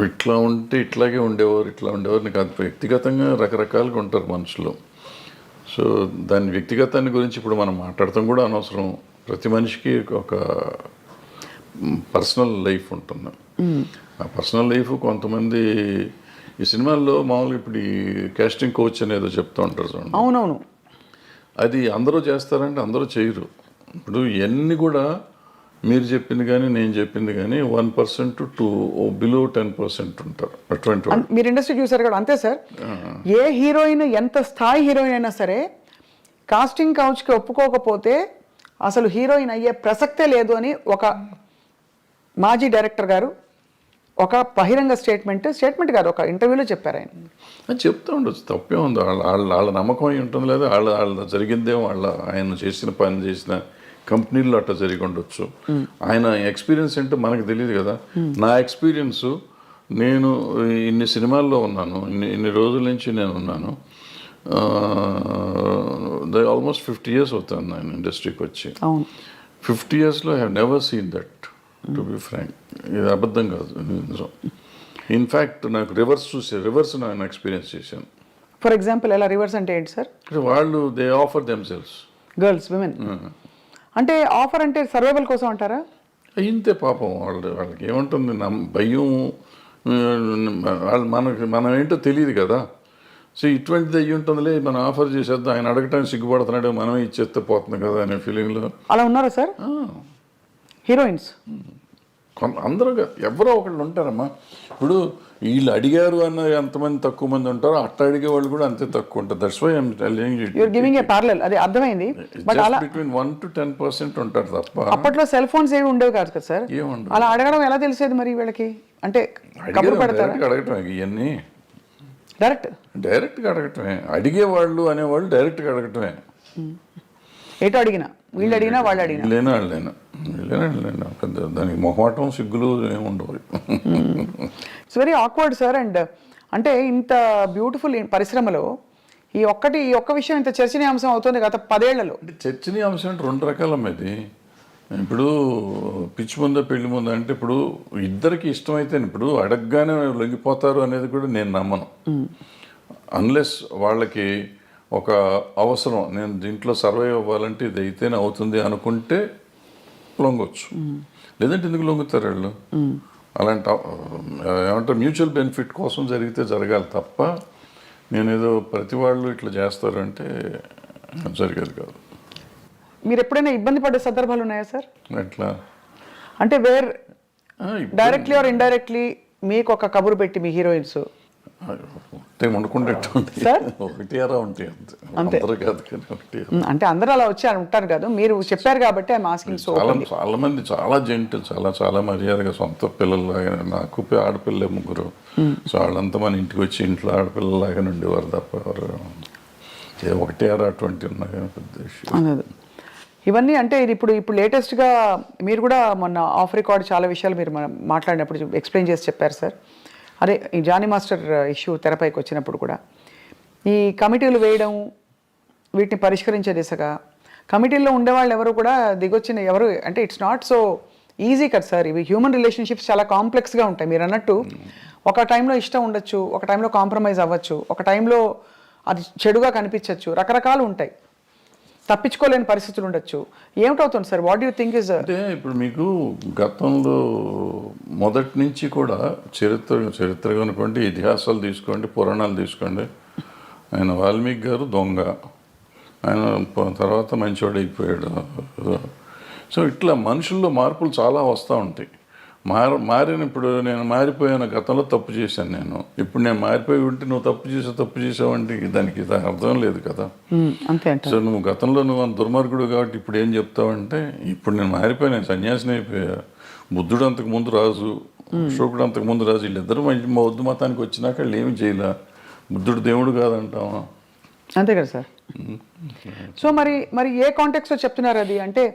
ఇట్లా ఉంటే ఇట్లాగే ఉండేవారు, ఇట్లా ఉండేవారు నీకు అది వ్యక్తిగతంగా రకరకాలుగా ఉంటారు మనుషులు. సో దాని వ్యక్తిగతాన్ని గురించి ఇప్పుడు మనం మాట్లాడటం కూడా అనవసరం. ప్రతి మనిషికి ఒక పర్సనల్ లైఫ్ ఉంటుంది. ఆ పర్సనల్ లైఫ్ కొంతమంది ఈ సినిమాల్లో మామూలుగా ఇప్పుడు ఈ కాస్టింగ్ కోచ్ అనేదో చెప్తూ ఉంటారు చూడండి. అవునవును. అది అందరూ చేస్తారంటే అందరూ చేయరు. ఇప్పుడు ఇవన్నీ కూడా మీరు చెప్పింది కానీ నేను చెప్పింది కానీ 1% టు బిలో 10% ఉంటారు అటువంటి వాళ్ళు. మీరు ఇండస్ట్రీ చూసారు కదా, అంతే సార్. ఏ హీరోయిన్ ఎంత స్థాయి హీరోయిన్ అయినా సరే కాస్టింగ్ కౌచ్కి ఒప్పుకోకపోతే అసలు హీరోయిన్ అయ్యే ప్రసక్తే లేదు అని ఒక మాజీ డైరెక్టర్ గారు ఒక బహిరంగ స్టేట్మెంట్ కాదు, ఒక ఇంటర్వ్యూలో చెప్పారు ఆయన. అది చెప్తూ ఉండొచ్చు, తప్పే ఉంది. వాళ్ళ నమ్మకం అయి ఉంటుంది, లేదా వాళ్ళ జరిగిందేమో, ఆయన చేసిన పని చేసిన కంపెనీల్లో అట్లా జరిగి ఉండొచ్చు. ఆయన ఎక్స్పీరియన్స్ ఏంటో మనకు తెలియదు కదా. నా ఎక్స్పీరియన్స్, నేను ఇన్ని సినిమాల్లో ఉన్నాను, ఇన్ని రోజుల నుంచి నేను ఉన్నాను. ఆల్మోస్ట్ 50 years అవుతాను నేను ఇండస్ట్రీకి వచ్చి. 50 yearsలో I have never seen that, to be frank. ఇది అబద్ధం కాదు, నిజం. ఇన్ఫ్యాక్ట్ నాకు రివర్స్ నేను ఎక్స్పీరియన్స్ చేశాను. ఫర్ ఎగ్జాంపుల్ ఎలా రివర్స్ అంటే ఏంటి సార్? వాళ్ళు they offer themselves, girls, women. అంటే ఆఫర్ అంటే సర్వైవల్ కోసం అంటారా? ఇంతే పాపం. వాళ్ళకి ఏముంటుంది, భయం. మనం ఏంటో తెలియదు కదా. సో ఇటువంటిది అయ్యి ఉంటుందిలే, మనం ఆఫర్ చేసేద్దాం, ఆయన అడగటానికి సిగ్గుపడుతున్నాడు, మనమే ఇచ్చేస్తే పోతుంది కదా అనే ఫీలింగ్లో. అలా ఉన్నారా సార్ హీరోయిన్స్? అందరూ ఎవరో ఒకళ్ళు ఉంటారమ్మా. ఇప్పుడు వీళ్ళు అడిగారు అన్న ఎంతమంది తక్కువ మంది ఉంటారో అట్లా అడిగే వాళ్ళు కూడా అంతే తక్కువ ఉంటారు. That's why I'm telling you. You're giving a parallel, అది అర్థమైంది. బట్ అలా బిట్వీన్ 1 to 10% ఉంటారు తప్ప. అప్పట్లో సెల్ ఫోన్స్ ఏవి ఉండేవి కాదు కదా సార్. ఏముండవు. అలా అడగడం ఎలా తెలిసేది మరి వీళ్ళకి? అంటే కబురు పెడతారా? అడగటమే ఇవన్నీ, డైరెక్ట్గా అడగటమే. అడిగేవాళ్ళు అనేవాళ్ళు డైరెక్ట్గా అడగటమే. ఏటో అడిగినా, వీళ్ళు అడిగినా వాళ్ళు అడిగినా, లేనా దానికి మొహమాటం సిగ్గులు ఏమి ఉండవు. It's very awkward sir. And అంటే ఇంత బ్యూటిఫుల్ పరిశ్రమలో ఈ ఒక్క విషయం ఇంత చర్చనీయాంశం అవుతుంది గత 10 ఏళ్లలో. అంటే చర్చనీయాంశం అంటే 2 రకాలమ్మది. ఇప్పుడు పిచ్చి ముందా పెళ్లి ముందా అంటే ఇప్పుడు ఇద్దరికి ఇష్టమైతే ఇప్పుడు అడగగానే లొంగిపోతారు అనేది కూడా నేను నమ్మను. అన్లెస్ వాళ్ళకి ఒక అవసరం, నేను దీంట్లో సర్వైవ్ అవ్వాలంటే ఇది అయితేనే అవుతుంది అనుకుంటే లొంగొచ్చు. లేదంటే ఎందుకు లొంగుతారు వాళ్ళు? అలాంటి ఏమంటారు, మ్యూచువల్ బెనిఫిట్ కోసం జరిగితే జరగాలి తప్ప నేనేదో ప్రతి వాళ్ళు ఇట్లా చేస్తారంటే జరిగేది కాదు. మీరు ఎప్పుడైనా ఇబ్బంది పడే సందర్భాలు ఉన్నాయా సార్? ఎట్లా అంటే డైరెక్ట్లీ ఆర్ ఇండైరెక్ట్లీ మీకు ఒక కబురు పెట్టి మీ హీరోయిన్స్ వండుకుంటే ఒకటి అరా ఉంటాయి అంతే, అందరూ కాదు కానీ ఒకటి. అంటే అందరూ అలా వచ్చి ఉంటారు కదా, మీరు చెప్పారు కాబట్టి ఐఎమ్ ఆస్కింగ్. సో చాలా మంది చాలా జెంట్, చాలా మర్యాదగా సొంత పిల్లల్లాగా. నాకు ఆడపిల్లలే 3. సో వాళ్ళంతా మన ఇంటికి వచ్చి ఇంట్లో ఆడపిల్లలాగా ఉండేవారు తప్ప ఎవరు ఒకటి అరా 20 ఉన్నా కానీ పెద్ద విషయం. ఇవన్నీ అంటే ఇది ఇప్పుడు లేటెస్ట్గా మీరు కూడా మొన్న ఆఫ్ రికార్డ్ చాలా విషయాలు మీరు మాట్లాడినప్పుడు ఎక్స్ప్లెయిన్ చేసి చెప్పారు సార్. అదే ఈ జానీ మాస్టర్ ఇష్యూ తెరపైకి వచ్చినప్పుడు కూడా ఈ కమిటీలు వేయడం, వీటిని పరిష్కరించే దిశగా కమిటీల్లో ఉండేవాళ్ళు ఎవరు కూడా దిగొచ్చిన ఎవరు అంటే ఇట్స్ నాట్ సో ఈజీ కదా సార్. ఇవి హ్యూమన్ రిలేషన్షిప్స్ చాలా కాంప్లెక్స్గా ఉంటాయి. మీరు అన్నట్టు ఒక టైంలో ఇష్టం ఉండొచ్చు, ఒక టైంలో కాంప్రమైజ్ అవ్వచ్చు, ఒక టైంలో అది చెడుగా కనిపించవచ్చు, రకరకాలు ఉంటాయి, తప్పించుకోలేని పరిస్థితులు ఉండొచ్చు. ఏమిటవుతుంది sir? What you think is? అంటే ఇప్పుడు మీకు గతంలో మొదటి నుంచి కూడా చరిత్ర కనుకోండి, ఇతిహాసాలు తీసుకోండి, పురాణాలు తీసుకోండి. ఆయన వాల్మీకి గారు దొంగ, ఆయన తర్వాత మంచివాడు అయిపోయాడు. సో ఇట్లా మనుషుల్లో మార్పులు చాలా వస్తూ ఉంటాయి. మారిన ఇప్పుడు నేను మారిపోయాను, గతంలో తప్పు చేశాను నేను, ఇప్పుడు నేను మారిపోయి ఉంటే నువ్వు తప్పు చేసావు అంటే దానికి అర్థం లేదు కదా. సో నువ్వు గతంలో నువ్వు దుర్మార్గుడు కాబట్టి ఇప్పుడు ఏం చెప్తావంటే, ఇప్పుడు నేను మారిపోయాను, నేను సన్యాసిని అయిపోయా. బుద్ధుడు అంతకు ముందు రాజు, అశోకుడు అంతకు ముందు రాజు, వీళ్ళిద్దరూ బౌద్ధ మతానికి వచ్చినాక వాళ్ళు ఏమి చేయలే. బుద్ధుడు దేవుడు కాదంటావా? అంతే కదా సార్. సో మరి ఏ కాంటెక్స్లో చెప్తున్నారు అది? అంటే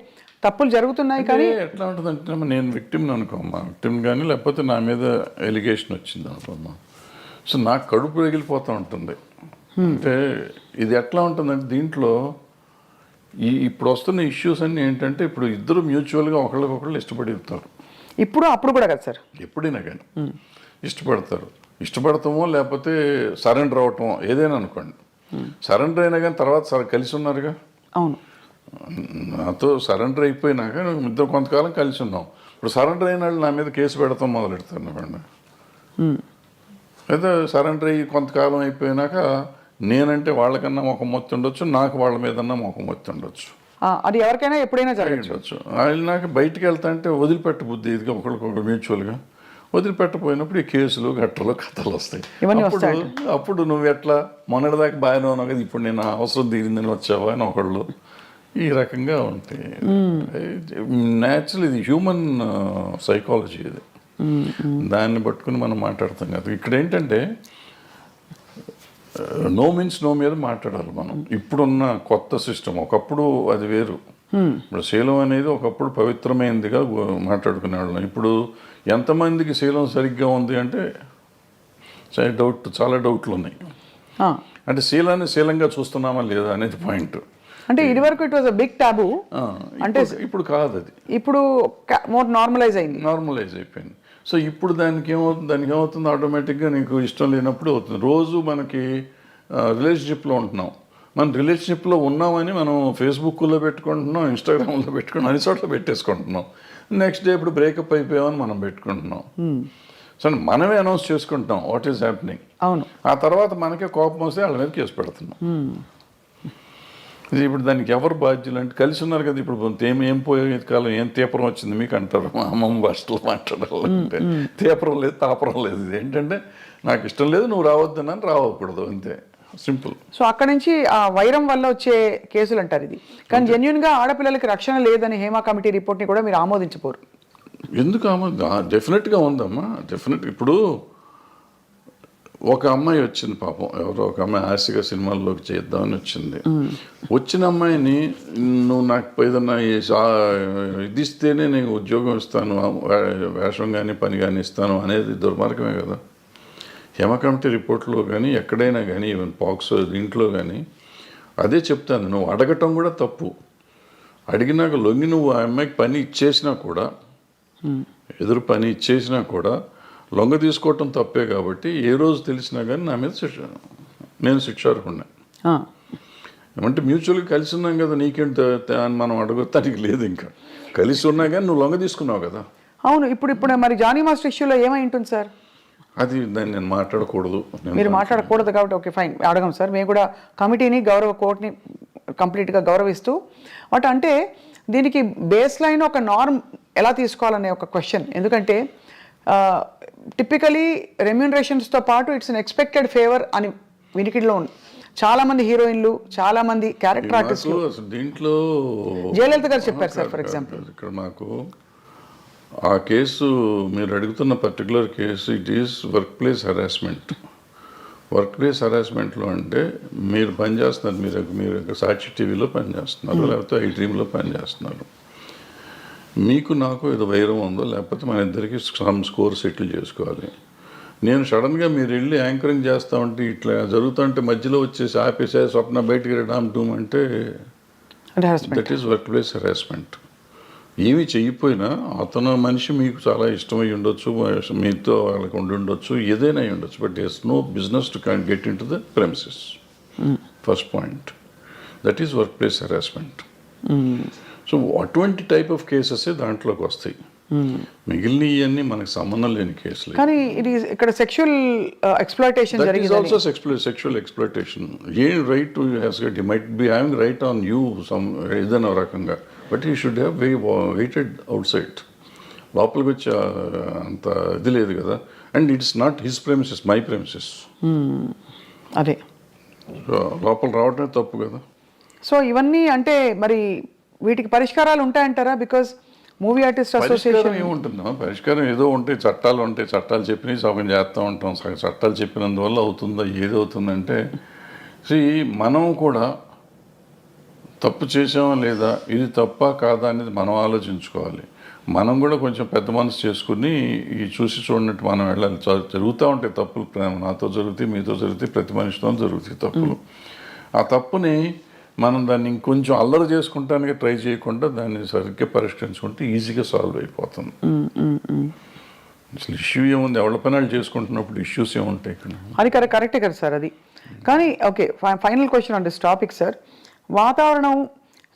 తప్పులు జరుగుతున్నాయి కానీ ఎట్లా ఉంటుందంటే, నేను విక్టిమ్ని అనుకోమ్మా, విక్టిమ్ కానీ లేకపోతే నా మీద ఎలిగేషన్ వచ్చింది అనుకోమ్మా. సో నాకు కడుపు రగిలిపోతూ ఉంటుంది. అంటే ఇది ఎట్లా ఉంటుందంటే, దీంట్లో ఇప్పుడు వస్తున్న ఇష్యూస్ అన్నీ ఏంటంటే ఇప్పుడు ఇద్దరు మ్యూచువల్గా ఒకళ్ళకొకళ్ళు ఇష్టపడతారు. ఇప్పుడు అప్పుడు కూడా కదా సార్? ఎప్పుడైనా కానీ ఇష్టపడతారు. ఇష్టపడతామో లేకపోతే సరెండర్ అవటమో ఏదైనా అనుకోండి. సరెండర్ అయినా కానీ తర్వాత కలిసి ఉన్నారుగా. అవును. నాతో సరెండర్ అయిపోయినాక ఇద్దరు కొంతకాలం కలిసి ఉన్నాం. ఇప్పుడు సరెండర్ అయిన వాళ్ళు నా మీద కేసు పెడతాం మొదలెడతారు అనుకోండి. అయితే సరెండర్ అయ్యి కొంతకాలం అయిపోయినాక నేనంటే వాళ్ళకన్నా మొఖం మొత్తి ఉండొచ్చు, నాకు వాళ్ళ మీదన్నా మొఖం మొత్తి ఉండొచ్చు. అది ఎవరికైనా ఎప్పుడైనా జరగచ్చు. వాళ్ళు నాకు బయటికి వెళ్తా అంటే వదిలిపెట్ట బుద్ధి ఇదిగా ఒకరికొకరు మ్యూచువల్గా వదిలిపెట్టపోయినప్పుడు ఈ కేసులు గట్టలు కథలు వస్తాయి. అప్పుడు నువ్వు ఎట్లా మొన్నటిదాకా బాగానే ఉన్నావు కదా, ఇప్పుడు నేను అవసరం తీరిందని వచ్చావా అని ఒకళ్ళు ఈ రకంగా ఉంటాయి. న్యాచురల్ ఇది హ్యూమన్ సైకాలజీ ఇది. దాన్ని పట్టుకుని మనం మాట్లాడతాం కదా. ఇక్కడ ఏంటంటే నో మీన్స్ నో మీద మాట్లాడాలి మనం. ఇప్పుడున్న కొత్త సిస్టమ్ ఒకప్పుడు అది వేరు. ఇప్పుడు శీలం అనేది ఒకప్పుడు పవిత్రమైనదిగా మాట్లాడుకునేవాళ్ళం. ఇప్పుడు ఎంతమందికి శీలం సరిగ్గా ఉంది అంటే చాలా డౌట్లు ఉన్నాయి. అంటే శీలాన్ని శీలంగా చూస్తున్నామా లేదా అనేది పాయింట్. అంటే ఇది వరకు ఇట్ వాజ్ అ బిగ్ టాబు. అంటే ఇప్పుడు కాదు, అది ఇప్పుడు మోర్ నార్మలైజ్ అయిపోయింది. సో ఇప్పుడు దానికి ఏమవుతుంది ఆటోమేటిక్గా నీకు ఇష్టం లేనప్పుడు అవుతుంది. రోజు మనకి రిలేషన్షిప్లో ఉంటున్నాం. మనం రిలేషన్షిప్లో ఉన్నామని మనం ఫేస్బుక్లో పెట్టుకుంటున్నాం, ఇన్స్టాగ్రామ్లో పెట్టుకుంటున్నాం, అన్ని చోట్ల పెట్టేసుకుంటున్నాం. నెక్స్ట్ డే ఇప్పుడు బ్రేకప్ అయిపోయామని మనం పెట్టుకుంటున్నాం. సో మనమే అనౌన్స్ చేసుకుంటాం వాట్ ఈస్ హ్యాపెనింగ్. అవును. ఆ తర్వాత మనకే కోపం వస్తే వాళ్ళ మీద కేసు పెడుతున్నాం. ఇది ఇప్పుడు దానికి ఎవరు బాధ్యులు అంటే కలిసి ఉన్నారు కదా. ఇప్పుడు ఏం పోయే కాలం ఏం తీపరం వచ్చింది మీకు అంటారు మా అమ్మమ్మ భాషలో మాట్లాడాలంటే. తీపరం లేదు, తాపరం లేదు. ఇది ఏంటంటే నాకు ఇష్టం లేదు, నువ్వు రావద్దని రావకూడదు, అంతే, సింపుల్. సో అక్కడ నుంచి ఆ వైరం వల్ల వచ్చే కేసులు అంటారు ఇది. కానీ జెన్యున్గా ఆడపిల్లలకి రక్షణ లేదని హేమా కమిటీ రిపోర్ట్ని కూడా మీరు ఆమోదించపోరు. ఎందుకు డెఫినెట్గా ఉందమ్మా, డెఫినెట్. ఇప్పుడు ఒక అమ్మాయి వచ్చింది పాపం, ఎవరో ఒక అమ్మాయి ఆశగా సినిమాల్లోకి చేద్దామని వచ్చింది. వచ్చిన అమ్మాయిని నువ్వు నాకు ఏదన్నా ఇది ఇస్తేనే నేను ఉద్యోగం ఇస్తాను, వేషం కానీ పని కానీ ఇస్తాను అనేది దుర్మార్గమే కదా. హేమ కమిటీ రిపోర్ట్లో కానీ ఎక్కడైనా కానీ ఈవెన్ పాక్సో దీంట్లో కానీ అదే చెప్తాను. నువ్వు అడగటం కూడా తప్పు. అడిగినాక లొంగి నువ్వు ఆ అమ్మాయికి పని ఇచ్చేసినా కూడా, ఎదురు పని ఇచ్చేసినా కూడా లొంగ తీసుకోవటం తప్పే. కాబట్టి ఏ రోజు తెలిసినా కానీ నా మీద నేను శిక్షార్హుడిని. ఏమంటే మ్యూచువల్గా కలిసి ఉన్నాం కదా, నీకేంటి అని మనం అడగటానికి లేదు. ఇంకా కలిసి ఉన్నా కానీ నువ్వు లొంగ తీసుకున్నావు కదా. అవును. ఇప్పుడు మరి జానీ మాస్టర్ ఇష్యూలో ఏమై ఉంటుంది సార్? అది దాన్ని నేను మాట్లాడకూడదు. మీరు మాట్లాడకూడదు కాబట్టి ఓకే ఫైన్, అడగం సార్. మేము కూడా కమిటీని కోర్టుని కంప్లీట్గా గౌరవిస్తూ అంటే దీనికి బేస్ లైన్ ఒక నార్మ్ ఎలా తీసుకోవాలనే ఒక క్వశ్చన్. ఎందుకంటే టిపికలీ రెమ్యూనరేషన్స్తో పాటు ఇట్స్ అన్ ఎక్స్పెక్టెడ్ ఫేవర్ అని వినికిడిలో ఉంది. చాలామంది హీరోయిన్లు, చాలామంది క్యారెక్టర్ ఆర్టిస్టులు దీంట్లో జయలలిత గారు చెప్పారు సార్. ఫర్ ఎగ్జాంపుల్ ఇక్కడ నాకు ఆ కేసు మీరు అడుగుతున్న particular case it is work place harassment. Work place హెరాస్మెంట్లో అంటే మీరు పనిచేస్తున్నారు, మీరు సాక్షి టీవీలో పనిచేస్తున్నారు, లేకపోతే ఐ డ్రీమ్లో పనిచేస్తున్నారు. మీకు నాకు ఏదో వైరం ఉందో, లేకపోతే మన ఇద్దరికి సమ్ స్కోర్ సెటిల్ చేసుకోవాలి. నేను సడన్గా మీరు వెళ్ళి యాంకరింగ్ చేస్తా ఉంటే ఇట్లా జరుగుతుంటే మధ్యలో వచ్చేసి ఆపేసే స్వప్న బయటికి రామ్ డూమ్ అంటే that is work place harassment. ఏమీ చెయ్యిపోయినా అతను మనిషి మీకు చాలా ఇష్టమై ఉండొచ్చు, మీతో వాళ్ళకి ఉండొచ్చు, ఏదైనా అయి ఉండొచ్చు, but it's no business to can get in to the premises. First point, that is work place harassment. So అటువంటి టైప్ ఆఫ్ కేసెస్ దాంట్లోకి వస్తాయి. మిగిలిన ఇవన్నీ మనకు సంబంధం లేని కేసులు. కానీ ఇది ఇక్కడ సెక్షువల్ ఎక్స్‌ప్లాయిటేషన్ జరిగింది. That is also sexual exploitation. A right to has gut, you might be having right on you some ఏదైనా రకంగా, but you should have weighted out side. లోపలికి వచ్చి అంత ఇది లేదు కదా. And it's not his premises, my premises. అదే లోపల రావడమే తప్పు కదా. సో ఇవన్నీ అంటే మరి వీటికి పరిష్కారాలు ఉంటాయంటారా? బికాజ్ మూవీ ఆర్టిస్ట్ అసోసియేషన్ ఏముంటుందా పరిష్కారం? ఏదో ఉంటాయి, చట్టాలు ఉంటాయి. చట్టాలు చెప్పినవి సగం చేస్తూ ఉంటాం. చట్టాలు చెప్పినందువల్ల అవుతుందా? ఏది అవుతుందంటే మనం కూడా తప్పు చేసామా లేదా, ఇది తప్పా కాదా అనేది మనం ఆలోచించుకోవాలి. మనం కూడా కొంచెం పెద్ద మనసు చేసుకుని ఈ చూసి చూడనట్టు మనం వెళ్ళాలి. జరుగుతూ ఉంటాయి తప్పులు, నాతో జరుగుతాయి, మీతో జరుగుతాయి, ప్రతి మనిషితో జరుగుతాయి తప్పులు. ఆ తప్పుని మనం దాన్ని ఇంకొంచెం అల్లరి చేసుకుంటానికి ట్రై చేయకుండా దాన్ని సరిగ్గా పరిష్కరించుకుంటే ఈజీగా సాల్వ్ అయిపోతుంది. అసలు ఇష్యూ ఏముంది, ఎవరి పనులు చేసుకుంటున్నప్పుడు ఇష్యూస్ ఏముంటాయి ఇక్కడ? అది కరెక్టే కదా సార్ అది. కానీ okay, final question on this topic sir. వాతావరణం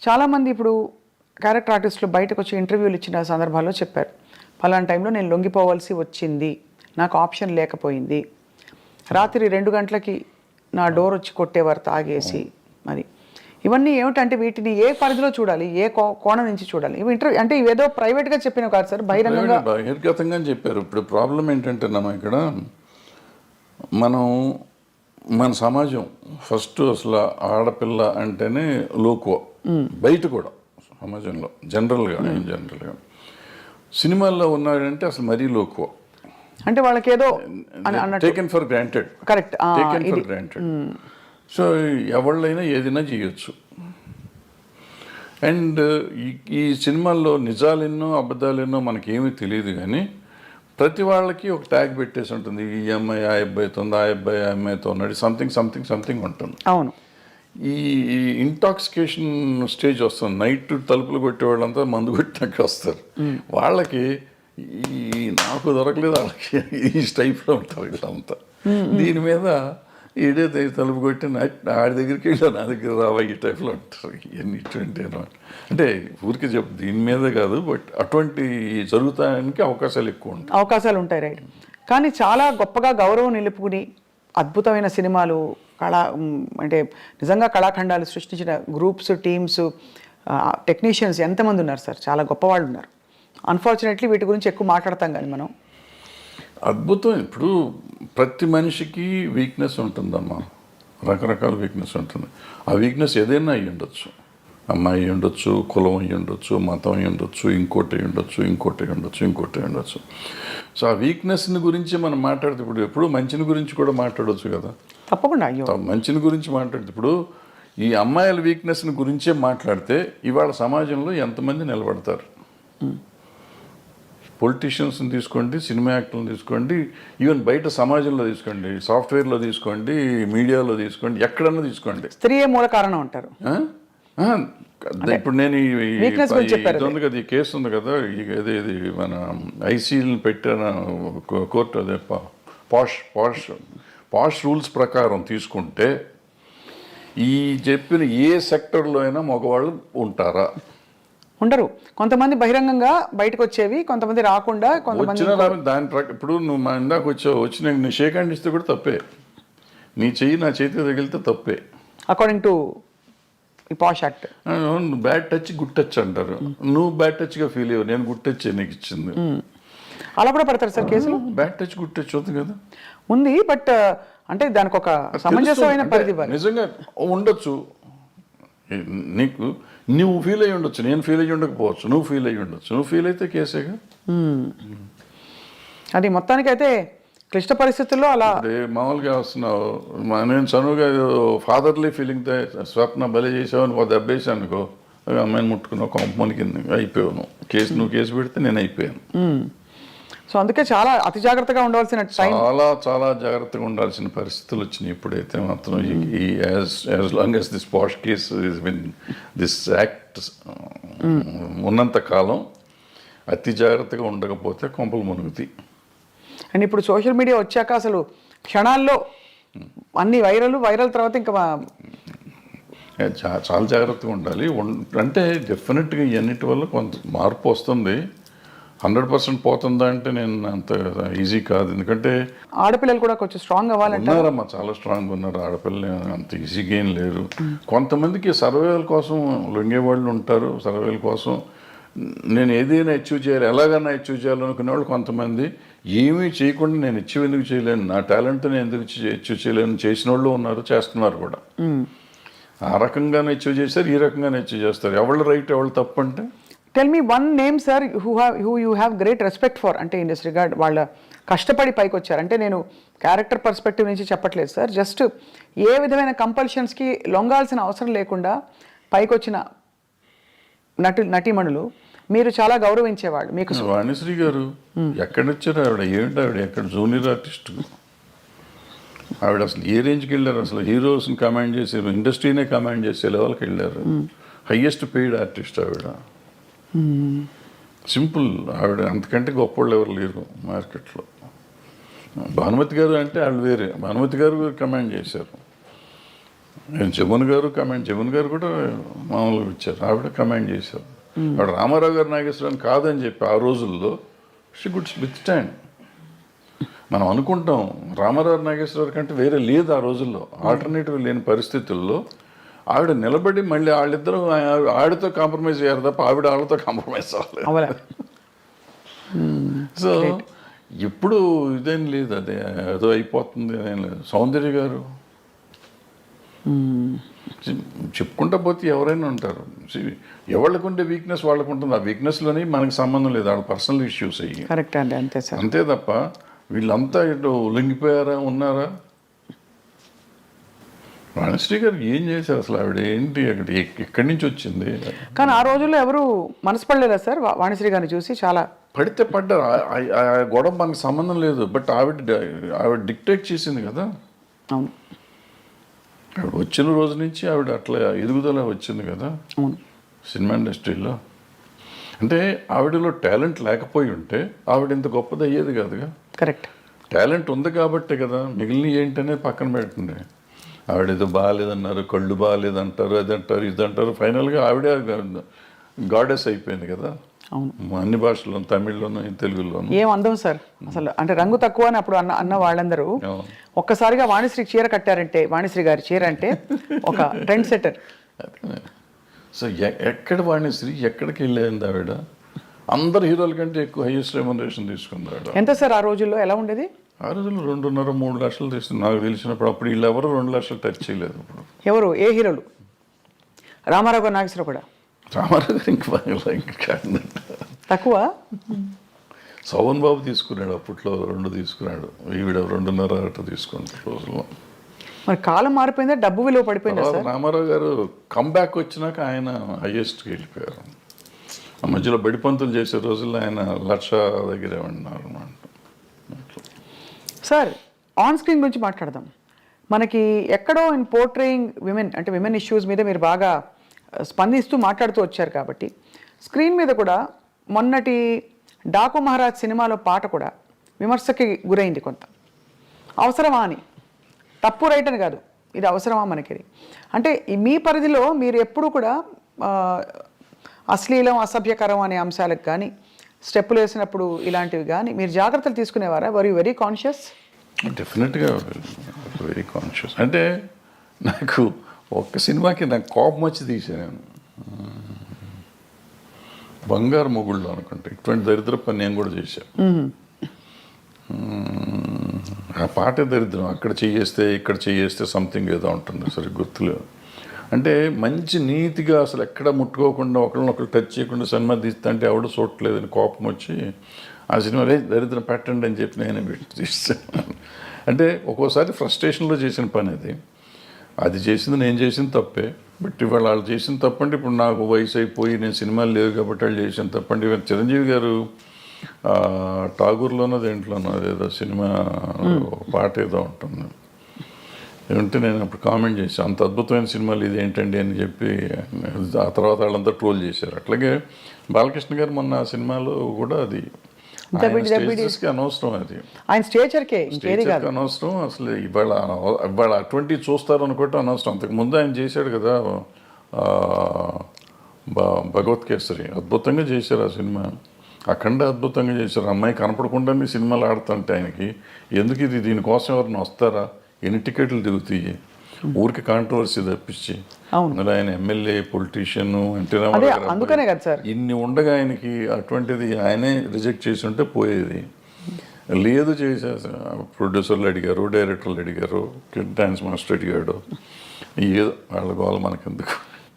చాలామంది ఇప్పుడు క్యారెక్టర్ ఆర్టిస్టులు బయటకు వచ్చి ఇంటర్వ్యూలు ఇచ్చిన సందర్భాల్లో చెప్పారు, ఫలానా టైంలో నేను లొంగిపోవాల్సి వచ్చింది, నాకు ఆప్షన్ లేకపోయింది, రాత్రి 2 గంటలకి నా డోర్ వచ్చి కొట్టేవారు తాగేసి. మరి ఇవన్నీ ఏమిటంటే వీటిని ఏ పరిధిలో చూడాలి, ఏ కోణం నుంచి చూడాలి? ఇవి ఇంటర్వ్యూ అంటే ఇవేదో ప్రైవేట్గా చెప్పినవి కాదు సార్, బహిరంగంగా బహిర్గతంగా చెప్పారు. ఇప్పుడు ప్రాబ్లం ఏంటంటే ఇక్కడ మన సమాజం ఫస్ట్ అసలు ఆడపిల్ల అంటేనే లోకువ, బయట కూడా సమాజంలో జనరల్గా సినిమాల్లో ఉన్నాడంటే అసలు మరీ లోకువ, అంటే వాళ్ళకి ఏదో taken for granted. Correct, taken for granted. So ఎవళ్ళైనా ఏదైనా చేయొచ్చు. అండ్ ఈ సినిమాల్లో నిజాలెన్నో అబద్ధాలెన్నో మనకేమీ తెలియదు, కానీ ప్రతి వాళ్ళకి ఒక ట్యాగ్ పెట్టేసి ఉంటుంది, ఈ అమ్మాయి ఆ అబ్బాయితో ఉంది, ఆ అబ్బాయి ఆ అమ్మాయితో ఉన్నాడు, సంథింగ్ ఉంటుంది. అవును. ఈ ఇంటాక్సికేషన్ స్టేజ్ వస్తుంది, నైట్ తలుపులు కొట్టే వాళ్ళంతా మందు కొట్టినాక వస్తారు. వాళ్ళకి ఈ నాకు దొరకలేదు, వాళ్ళకి ఈ టైప్లో ఉంటారు వీళ్ళంతా. దీని మీద ఈడే తలుపు కొట్టి ఆడి దగ్గరికి వెళ్ళా, నా దగ్గర రావా, ఈ టైప్లో ఉంటారు. ఇవన్నీ ఇటువంటి అంటే ఊరికి చెప్పు, దీని మీదే కాదు, బట్ అటువంటి జరుగుతానికి అవకాశాలు ఉంటాయి. రైట్. కానీ చాలా గొప్పగా గౌరవం నిలుపుకుని అద్భుతమైన సినిమాలు, అంటే నిజంగా కళాఖండాలు సృష్టించిన గ్రూప్స్, టీమ్స్, టెక్నీషియన్స్ ఎంతమంది ఉన్నారు సార్, చాలా గొప్పవాళ్ళు ఉన్నారు. అన్ఫార్చునేట్లీ వీటి గురించి ఎక్కువ మాట్లాడతాం కానీ మనం. అద్భుతం. ఇప్పుడు ప్రతి మనిషికి వీక్నెస్ ఉంటుందమ్మా, రకరకాల వీక్నెస్ ఉంటుంది. ఆ వీక్నెస్ ఏదైనా అయ్యి ఉండొచ్చు, అమ్మాయి అయ్యి ఉండొచ్చు, కులం అయ్యి ఉండొచ్చు, మతం అయ్యి ఉండొచ్చు, ఇంకోటి అయ్యి ఉండొచ్చు. సో ఆ వీక్నెస్ని గురించి మనం మాట్లాడితే ఇప్పుడు ఎప్పుడు మంచిని గురించి కూడా మాట్లాడవచ్చు కదా. తప్పకుండా. మంచిని గురించి మాట్లాడితే ఇప్పుడు ఈ అమ్మాయిల వీక్నెస్ని గురించే మాట్లాడితే ఇవాళ సమాజంలో ఎంతమంది నిలబడతారు? పొలిటీషియన్స్ని తీసుకోండి, సినిమా యాక్టర్లను తీసుకోండి, ఈవెన్ బయట సమాజంలో తీసుకోండి, సాఫ్ట్వేర్లో తీసుకోండి, మీడియాలో తీసుకోండి, ఎక్కడన్నా తీసుకోండి, స్త్రీయే మూల కారణం అంటారు. ఇప్పుడు నేను ఇది ఉంది కదా, ఈ కేసు ఉంది కదా, ఇది మన ఐసీని పెట్టిన కోర్టు, అదే పాష్ రూల్స్ ప్రకారం తీసుకుంటే ఈ చెప్పిన ఏ సెక్టర్లో అయినా మగవాళ్ళు ఉంటారా? ఉండరు. కొంతమంది బహిరంగంగా బయటకు వచ్చేవి, కొంతమంది రాకుండా, కొంతమంది దాని ఇప్పుడు నువ్వు మా ఇందాక వచ్చి నీ షేక్ హ్యాండ్ ఇస్తే కూడా తప్పే, నీ చెయ్యి నా చేతికి తగిలితే తప్పే, according to posh act. Bad touch good touch అంటారు. నువ్వు బ్యాడ్ టచ్గా ఫీల్ అయ్యావు, నేను గుడ్ టచ్ నీకు ఇచ్చింది. అలా కూడా పడతారు సార్ కేసులు? బ్యాడ్ టచ్ గుడ్ టచ్ అవుతుంది కదా, ఉంది. బట్ అంటే దానికి ఒక సమంజసమైన పరిధి నిజంగా ఉండొచ్చు. నువ్వు ఫీల్ అయ్యి ఉండొచ్చు, నేను ఫీల్ అయ్యి ఉండకపోవచ్చు, నువ్వు ఫీల్ అయ్యి ఉండొచ్చు. నువ్వు ఫీల్ అయితే కేసేగా. అది మొత్తానికైతే క్లిష్ట పరిస్థితుల్లో అలా మామూలుగా వస్తున్నావు. నేను చనువుగా ఫాదర్లీ ఫీలింగ్ స్వప్న బలి చేసావు అని దెబ్బేసాను అనుకో, అమ్మాయిని ముట్టుకున్నావు, కొంపమని కింద అయిపోయావు. నువ్వు కేసు పెడితే నేను అయిపోయాను. సో అందుకే చాలా అతి జాగ్రత్తగా ఉండవలసిన టైం, చాలా జాగ్రత్తగా ఉండాల్సిన పరిస్థితులు వచ్చినాయి. ఇప్పుడైతే మాత్రం as long as this posh case this act ఉన్నంత కాలం అతి జాగ్రత్తగా ఉండకపోతే కొంపలు మునుగుతాయి. అండ్ ఇప్పుడు సోషల్ మీడియా వచ్చాక అసలు క్షణాల్లో అన్ని వైరల్ తర్వాత ఇంకా చాలా జాగ్రత్తగా ఉండాలి. అంటే డెఫినెట్గా ఇవన్నిటి వల్ల కొంత మార్పు వస్తుంది. 100% పోతుందా అంటే నేను అంత ఈజీ కాదు. ఎందుకంటే ఆడపిల్లలు కూడా కొంచెం స్ట్రాంగ్ అవ్వాలంటే ఉన్నారమ్మా, చాలా స్ట్రాంగ్ ఉన్నారు. ఆడపిల్లలు అంత ఈజీగా ఏం లేరు. కొంతమందికి సర్వేల కోసం లొంగేవాళ్ళు ఉంటారు. సర్వేల కోసం నేను ఏదైనా అచీవ్ చేయాలి, ఎలాగైనా అచీవ్ చేయాలనుకునే వాళ్ళు కొంతమంది, ఏమీ చేయకుండా నేను అచీవ్ ఎందుకు చేయలేను, నా టాలెంట్తో నేను ఎందుకు అచీవ్ చేయలేను చేసిన వాళ్ళు ఉన్నారు, చేస్తున్నారు కూడా. ఆ రకంగానే అచీవ్ చేస్తారు, ఈ రకంగానే అచీవ్ చేస్తారు. ఎవళ్ళు రైట్ ఎవళ్ళు తప్పు అంటే tell me one name sir who you have great respect for, అంటే ఇన్ దిస్ రిగార్డ్ వాళ్ళ కష్టపడి పైకి వచ్చారు. అంటే నేను క్యారెక్టర్ పర్స్పెక్టివ్ నుంచి చెప్పట్లేదు సార్, జస్ట్ ఏ విధమైన కంపల్షన్స్కి లొంగాల్సిన అవసరం లేకుండా పైకి వచ్చిన నటీమణులు మీరు చాలా గౌరవించేవాళ్ళు. మీకు వాణిశ్రీ గారు ఎక్కడ వచ్చారు? ఆవిడ ఏమిటి, ఆవిడ ఎక్కడ జూనియర్ ఆర్టిస్ట్, ఆవిడ అసలు ఏ రేంజ్కి వెళ్ళారు, అసలు హీరోస్ని కమాండ్ చేసే, ఇండస్ట్రీనే కమాండ్ చేసే లెవెల్కి వెళ్ళారు. హయ్యెస్ట్ పెయిడ్ ఆర్టిస్ట్ ఆవిడ. సింపుల్, ఆవిడ అంతకంటే గొప్పవాళ్ళు ఎవరు లేరు మార్కెట్లో. భానుమతి గారు అంటే వాళ్ళు వేరే, భానుమతి గారు కమాండ్ చేశారు. జమున్ గారు కూడా మామూలుగా ఇచ్చారు, ఆవిడ కమాండ్ చేశారు. ఆవిడ రామారావు గారు నాగేశ్వరరావు కాదని చెప్పి ఆ రోజుల్లో షీ గుడ్ విత్ స్టాండ్. మనం అనుకుంటాం రామారావు నాగేశ్వరరావు కంటే వేరే లేదు ఆ రోజుల్లో, ఆల్టర్నేటివ్ లేని పరిస్థితుల్లో ఆవిడ నిలబడి మళ్ళీ వాళ్ళిద్దరూ ఆవిడతో కాంప్రమైజ్ అయ్యారు తప్ప ఆవిడ వాళ్ళతో కాంప్రమైజ్ అవ్వలేదు. సో ఇప్పుడు ఇదేం లేదు, అదే ఏదో అయిపోతుంది అదేం లేదు. సౌందర్య గారు చెప్పుకుంటా పోతే ఎవరైనా ఉంటారు, ఎవరికి ఉండే వీక్నెస్ వాళ్ళకు ఉంటుంది. ఆ వీక్నెస్లోని మనకి సంబంధం లేదు, వాళ్ళ పర్సనల్ ఇష్యూస్ అయ్యి. కరెక్ట్ అండి, అంతే సార్. అంతే తప్ప వీళ్ళంతా ఇటు లొంగిపోయారా ఉన్నారా? వాణిశ్రీ గారు ఏం చేశారు అసలు? ఆవిడ ఏంటి, అక్కడ ఎక్కడి నుంచి వచ్చింది? కానీ ఆ రోజుల్లో ఎవరు మనసు పడలేదా సార్ వాణిశ్రీ గారిని చూసి? చాలా పడితే పడ్డారు, ఆ గొడవ మనకు సంబంధం లేదు. బట్ ఆవిడ డిక్టేట్ చేసింది కదా. అవును, ఆవిడ వచ్చిన రోజు నుంచి ఆవిడ అట్లా ఎదుగుదల వచ్చింది కదా అవును, సినిమా ఇండస్ట్రీలో. అంటే ఆవిడలో టాలెంట్ లేకపోయి ఉంటే ఆవిడ ఇంత గొప్పది అయ్యేది కాదుగా. కరెక్ట్, టాలెంట్ ఉంది కాబట్టే కదా మిగిలిన ఏంటనే పక్కన పెట్టండి. ఆవిడ ఏదో బాగాలేదన్నారు, కళ్ళు బాగాలేదంటారు, అదంటారు, ఇదంటారు, ఫైనల్గా ఆవిడే గాడెస్ అయిపోయింది కదా. అవును, అన్ని భాషల్లోనూ, తమిళ్లోనూ, తెలుగులోనూ. ఏం అందం సార్ అసలు, అంటే రంగు తక్కువ అని అప్పుడు అన్న వాళ్ళందరూ ఒక్కసారిగా వాణిశ్రీ చీర కట్టారంటే, వాణిశ్రీ గారి చీర అంటే ఒక ట్రెండ్ సెట్టర్. సో ఎక్కడ వాణిశ్రీ ఎక్కడికి వెళ్ళేది ఆవిడ? అందరు హీరోల కంటే ఎక్కువ హైయెస్ట్ రెమ్యునరేషన్ తీసుకుంది ఆవిడ. ఎంత సార్ ఆ రోజుల్లో, ఎలా ఉండేది? ఆ రోజుల్లో 2.5-3 లక్షలు తీసుకుంది నాకు తెలిసినప్పుడు. అప్పుడు వీళ్ళు ఎవరు 2 లక్షలు టచ్ చేయలేదు. అప్పుడు ఎవరు, ఏ హీరోలు? రామారావు గారు, నాగేశ్వరరావు కూడా? రామారావు గారు ఇంకా కాదంట, తక్కువ. శోభన్ బాబు తీసుకున్నాడు అప్పట్లో, 2 తీసుకున్నాడు. ఈవిడ 2.5 తీసుకుంది రోజుల్లో. మరి కాలం మారిపోయిందా, డబ్బు విలువ పడిపోయిందా సార్? రామారావు గారు కంబ్యాక్ వచ్చినాక ఆయన హైయెస్ట్కి వెళ్ళిపోయారు. ఆ మధ్యలో బడిపంతులు చేసే రోజుల్లో ఆయన 1,00,000 దగ్గరే ఉన్నారు అన్నమాట. సార్, ఆన్ స్క్రీన్ గురించి మాట్లాడదాం. మనకి ఎక్కడో ఇన్ పోర్ట్రేయింగ్ విమెన్, అంటే విమెన్ ఇష్యూస్ మీద మీరు బాగా స్పందిస్తూ మాట్లాడుతూ వచ్చారు కాబట్టి, స్క్రీన్ మీద కూడా మొన్నటి డాకు మహారాజ్ సినిమాలో పాట కూడా విమర్శకి గురైంది కొంత. అవసరమా అని, తప్పు రైట్ అని కాదు, ఇది అవసరమా మనకి? అంటే మీ పరిధిలో మీరు ఎప్పుడు కూడా అశ్లీలం, అసభ్యకరం అనే అంశాలకు కానీ, స్టెప్పులు వేసినప్పుడు ఇలాంటివి కానీ మీరు జాగ్రత్తలు తీసుకునేవారా? Were you very conscious? డెఫినెట్గా వెరీ కాన్షియస్. అంటే నాకు ఒక్క సినిమాకి నాకు కోపం వచ్చి తీసాను, బంగారు మొగుళ్ళు అనుకుంటే. ఇటువంటి దరిద్ర పని నేను కూడా చేశాను. ఆ పాటే దరిద్రం, అక్కడ చేయేస్తే ఇక్కడ చేయేస్తే సంథింగ్ ఏదో ఉంటుంది, సరే గుర్తులేదు. అంటే మంచి నీతిగా అసలు ఎక్కడ ముట్టుకోకుండా ఒకరినొకరు టచ్ చేయకుండా సినిమా తీస్తా అంటే ఎవడు చూడలేదని కోపం వచ్చి ఆ సినిమా దరిద్రం పెట్టండి అని చెప్పి నేనే పెట్టి తీస్తాను. అంటే ఒక్కోసారి ఫ్రస్ట్రేషన్లో చేసిన పని అది చేసింది నేను చేసిన తప్పే. బట్ ఇవాళ వాళ్ళు చేసిన తప్పంటే ఇప్పుడు నాకు వయసు అయిపోయి నేను సినిమాలు లేవు కాబట్టి వాళ్ళు చేసిన తప్పండి. ఇవాళ చిరంజీవి గారు ఠాగూర్లోనో దేంట్లోనో అదేదో సినిమా పాట ఏదో ఉంటుంది, ఏమంటే నేను అప్పుడు కామెంట్ చేశాను, అంత అద్భుతమైన సినిమాలు ఇది ఏంటండి అని చెప్పి. ఆ తర్వాత వాళ్ళంతా ట్రోల్ చేశారు. అట్లాగే బాలకృష్ణ గారు మొన్న ఆ సినిమాలో కూడా అది అనవసరం, అది ఆయన స్టేచర్కే అనవసరం. అసలు ఇవాళ అటువంటి చూస్తారు అనుకోవటం అనవసరం. అంతకుముందు ఆయన చేశాడు కదా భగవత్ కేసరి, అద్భుతంగా చేశారు ఆ సినిమా. అఖండ అద్భుతంగా చేశారు. అమ్మాయి కనపడకుండానే సినిమాలు ఆడుతుంటే ఆయనకి ఎందుకు ఇది, దీనికోసం ఎవరిని వస్తారా? ఎన్ని టికెట్లు దిగుతాయి ఊరికి, కాంట్రవర్సీ తప్పించి. అందులో ఆయన ఎమ్మెల్యే, పొలిటీషియన్, ఎన్టీ రామారావు గారు ఇన్ని ఉండగా ఆయనకి అటువంటిది ఆయనే రిజెక్ట్ చేసి ఉంటే పోయేది. లేదు చేసే ప్రొడ్యూసర్లు అడిగారు, డైరెక్టర్లు అడిగారు, డాన్స్ మాస్టర్ అడిగాడు, ఏదో వాళ్ళ గోల మనకెందుకు.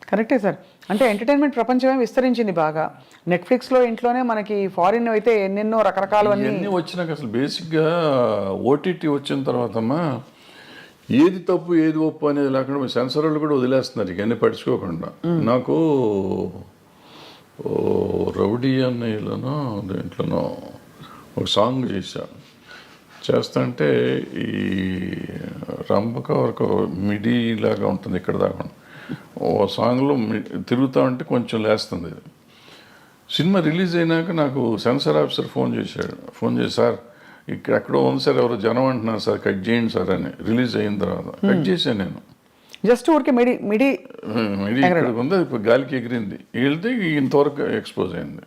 కరెక్టే సార్. అంటే ఎంటర్టైన్మెంట్ ప్రపంచమే విస్తరించింది బాగా. నెట్ఫ్లిక్స్లో ఇంట్లోనే మనకి ఫారిన్ అయితే ఎన్నెన్నో రకరకాలు అన్నీ వచ్చినాక అసలు బేసిక్గా ఓటీటీ వచ్చిన తర్వాతమ్మా ఏది తప్పు ఏది ఒప్పు అనేది లేకుండా సెన్సర్ వాళ్ళు కూడా వదిలేస్తున్నారు ఇవన్నీ పడుచుకోకుండా. నాకు రౌడీ అన్నయ్యలోనో దేంట్లోనో ఒక సాంగ్ చేశాను, చేస్తుంటే ఈ రంపక ఒక మిడి లాగా ఉంటుంది ఇక్కడ దాకా. ఓ సాంగ్లో తిరుగుతా ఉంటే కొంచెం లేస్తుంది. సినిమా రిలీజ్ అయినాక నాకు సెన్సార్ ఆఫీసర్ ఫోన్ చేసి, సార్ ఇక్కడ ఎక్కడో ఉంది సార్, ఎవరో జనం అంటున్నారు సార్, కట్ చేయండి సార్ అని. రిలీజ్ అయిన తర్వాత కట్ చేశాను నేను. జస్ట్ ఊరికే మిడి ఇక్కడ ఉంది, ఇప్పుడు గాలికి ఎగిరింది, వెళ్తే ఇంతవరకు ఎక్స్పోజ్ అయింది.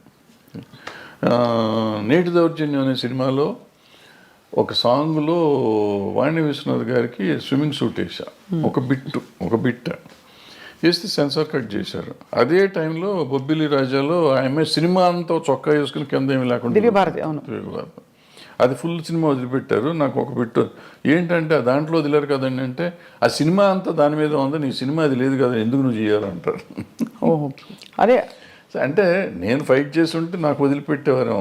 నేటి దౌర్జన్యం అనే సినిమాలో ఒక సాంగ్లో వాణి విశ్వనాథ్ గారికి స్విమ్మింగ్ సూట్ వేసా, ఒక బిట్ వేస్తే సెన్సార్ కట్ చేశారు. అదే టైంలో బొబ్బిలి రాజాలో ఆమె సినిమా అంతా చొక్కా వేసుకుని కింద ఏమి లేకుండా దివ్యభారతి, అవును, అది ఫుల్ సినిమా వదిలిపెట్టారు. నాకు ఒక బిట్ ఏంటంటే దాంట్లో వదిలేరు కదండి అంటే, ఆ సినిమా అంతా దాని మీద ఉంది, నీ సినిమా అది లేదు కదా, ఎందుకు నువ్వు చేయాలంటారు. ఓహో, అదే అంటే నేను ఫైట్ చేసి ఉంటే నాకు వదిలిపెట్టేవారు.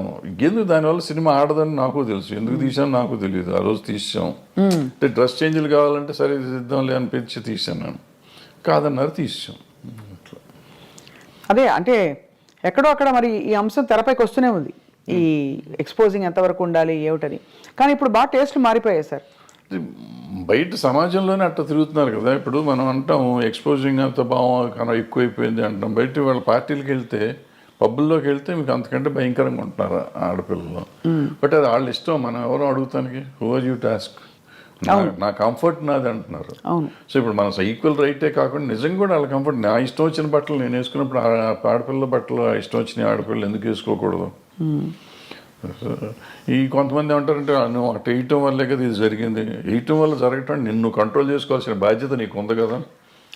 ఎందుకు దానివల్ల సినిమా ఆడదని నాకు తెలుసు, ఎందుకు తీసాను నాకు తెలియదు. ఆ రోజు తీసాం అంటే డ్రెస్ చేంజ్లు కావాలంటే సరే ఇద్దాంలే అనిపించి తీసాను నేను, కాదన్నారు తీసాం. అదే అంటే ఎక్కడో అక్కడ మరి ఈ అంశం తెరపైకి వస్తూనే ఉంది, ఈ ఎక్స్పోజింగ్ ఎంతవరకు ఉండాలి ఏమిటని. కానీ ఇప్పుడు బాగా టేస్ట్లు మారిపోయాయి సార్. బయట సమాజంలోనే అట్లా తిరుగుతున్నారు కదా. ఇప్పుడు మనం అంటాం ఎక్స్పోజింగ్ అంత బాగా ఎక్కువైపోయింది అంటాం. బయట వాళ్ళ పార్టీలకు వెళ్తే, పబ్బుల్లోకి వెళ్తే మీకు అంతకంటే భయంకరంగా ఉంటున్నారు ఆడపిల్లలు. బట్ అది వాళ్ళ ఇష్టం, మనం ఎవరో అడుగుతానికి, హూ ఆర్ యూ టాస్క్, నా కంఫర్ట్ నాది అంటున్నారు. సో ఇప్పుడు మన ఈక్వల్ రైటే కాకుండా నిజంగా కూడా వాళ్ళ కంఫర్ట్, నా ఇష్టం వచ్చిన బట్టలు నేను వేసుకున్నప్పుడు ఆడపిల్ల బట్టలు ఇష్టం వచ్చిన ఆడపిల్లలు ఎందుకు వేసుకోకూడదు. ఈ కొంతమంది ఏమంటారంటే నువ్వు అటు వేయటం వల్లే కదా ఇది జరిగింది, వేయటం వల్ల జరగటం నిన్ను కంట్రోల్ చేసుకోవాల్సిన బాధ్యత నీకు ఉంది కదా.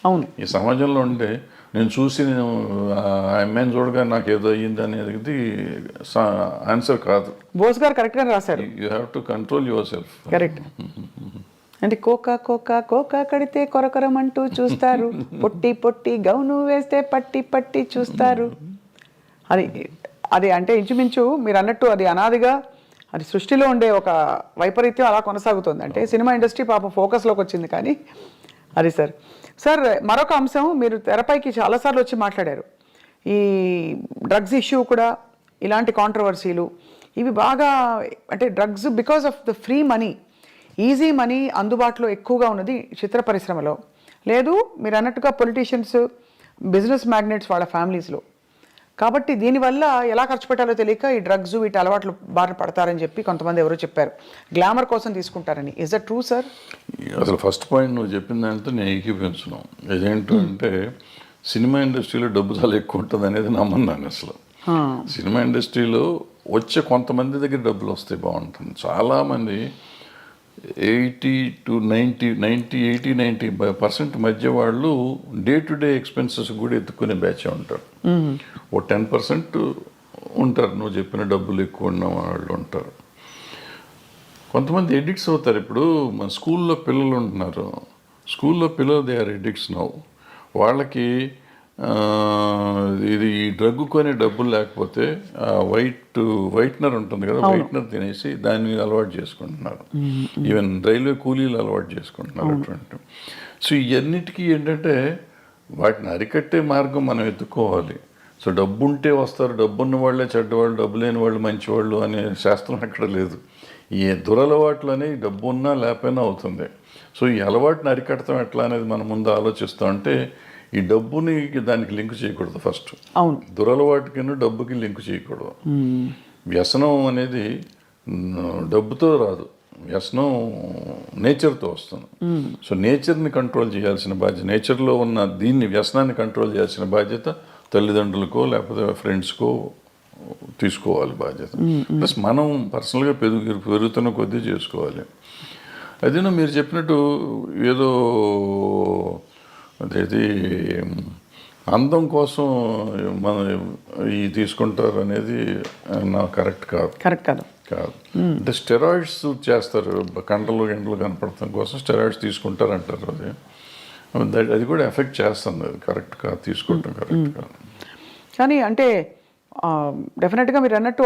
అవును, ఈ సమాజంలో ఉంటే నేను చూసి నేను ఆ అమ్మాయిని చూడగా నాకు ఏదో అయ్యింది అనేది ఆన్సర్ కాదు. బోస్ గారు కరెక్ట్గా రాశారు, you have to control your self. Correct. అంటే కోకా కడితే కొరకొరమంటూ చూస్తారు, పొట్టి గౌను వేస్తే పట్టి చూస్తారు. అది అంటే ఇంచుమించు మీరు అన్నట్టు అది అనాదిగా అది సృష్టిలో ఉండే ఒక వైపరీత్యం అలా కొనసాగుతుంది. అంటే సినిమా ఇండస్ట్రీ పాపం ఫోకస్లోకి వచ్చింది. కానీ అది సార్ మరొక అంశం, మీరు తెరపైకి చాలాసార్లు వచ్చి మాట్లాడారు, ఈ డ్రగ్స్ ఇష్యూ కూడా, ఇలాంటి కాంట్రవర్సీలు ఇవి బాగా, అంటే drugs because of the free money, easy money అందుబాటులో ఎక్కువగా ఉన్నది చిత్ర పరిశ్రమలో. లేదు మీరు అన్నట్టుగా పొలిటీషియన్స్, బిజినెస్ మ్యాగ్నెట్స్ వాళ్ళ ఫ్యామిలీస్లో. కాబట్టి దీనివల్ల ఎలా ఖర్చు పెట్టాలో తెలియక ఈ డ్రగ్స్ వీటి అలవాట్లు బారిన పడతారని చెప్పి కొంతమంది ఎవరో చెప్పారు, గ్లామర్ కోసం తీసుకుంటారని. Is that true sir? అసలు ఫస్ట్ పాయింట్ నువ్వు చెప్పిన దాంతో నేను ఏకీపించున్నాం. ఇదేంటంటే సినిమా ఇండస్ట్రీలో డబ్బు చాలా ఎక్కువ ఉంటుంది అనేది నమ్మన్నాను. అసలు సినిమా ఇండస్ట్రీలో వచ్చే కొంతమంది దగ్గర డబ్బులు వస్తే బాగుంటుంది. చాలామంది 80% మధ్య వాళ్ళు డే టు డే ఎక్స్పెన్సెస్ కూడా ఎత్తుకునే బ్యాచ్ ఉంటారు. ఓ 10% ఉంటారు నువ్వు చెప్పిన డబ్బులు ఎక్కువ ఉన్న వాళ్ళు ఉంటారు. కొంతమంది ఎడిక్ట్స్ అవుతారు. ఇప్పుడు మన స్కూల్లో పిల్లలు ఉంటున్నారు, స్కూల్లో పిల్లలు దే ఆర్ ఎడిక్ట్స్ నౌ. వాళ్ళకి ఇది ఈ డ్రగ్ కొనే డబ్బులు లేకపోతే వైట్నర్ ఉంటుంది కదా, వైట్నర్ తినేసి దాన్ని అలవాటు చేసుకుంటున్నారు. ఈవెన్ రైల్వే కూలీలు అలవాటు చేసుకుంటున్నారు అటువంటి. సో ఇవన్నిటికీ ఏంటంటే వాటిని అరికట్టే మార్గం మనం ఎత్తుకోవాలి. సో డబ్బు ఉంటే వస్తారు, డబ్బున్న వాళ్ళే చెడ్డవాళ్ళు, డబ్బు లేని వాళ్ళు మంచివాళ్ళు అనే శాస్త్రం అక్కడ లేదు. ఈ దురలవాట్లు అనేవి డబ్బు ఉన్నా లేకపోయినా అవుతుంది. సో ఈ అలవాటుని అరికడతాం ఎట్లా అనేది మనం ముందు ఆలోచిస్తాం. అంటే ఈ డబ్బుని దానికి లింక్ చేయకూడదు ఫస్ట్. అవును, దురలవాటుకి డబ్బుకి లింక్ చేయకూడదు. వ్యసనం అనేది డబ్బుతో రాదు, వ్యసనం నేచర్తో వస్తుంది. సో నేచర్ని కంట్రోల్ చేయాల్సిన బాధ్యత, నేచర్లో ఉన్న దీన్ని వ్యసనాన్ని కంట్రోల్ చేయాల్సిన బాధ్యత తల్లిదండ్రులకో లేకపోతే ఫ్రెండ్స్కో తీసుకోవాలి బాధ్యత. ప్లస్ మనం పర్సనల్గా పెరుగుతున్న కొద్దీ చేసుకోవాలి. అదేనా మీరు చెప్పినట్టు ఏదో అదేది అందం కోసం మనం ఈ తీసుకుంటారు అనేది నా కరెక్ట్ కాదు. అంటే స్టెరాయిడ్స్ చేస్తారు, గంటలు కనపడటం కోసం స్టెరాయిడ్స్ తీసుకుంటారు అంటారు. అది కూడా ఎఫెక్ట్ చేస్తుంది. అది కరెక్ట్ కాదు, తీసుకోవటం కరెక్ట్ కాదు. కానీ అంటే డెఫినెట్గా మీరు అన్నట్టు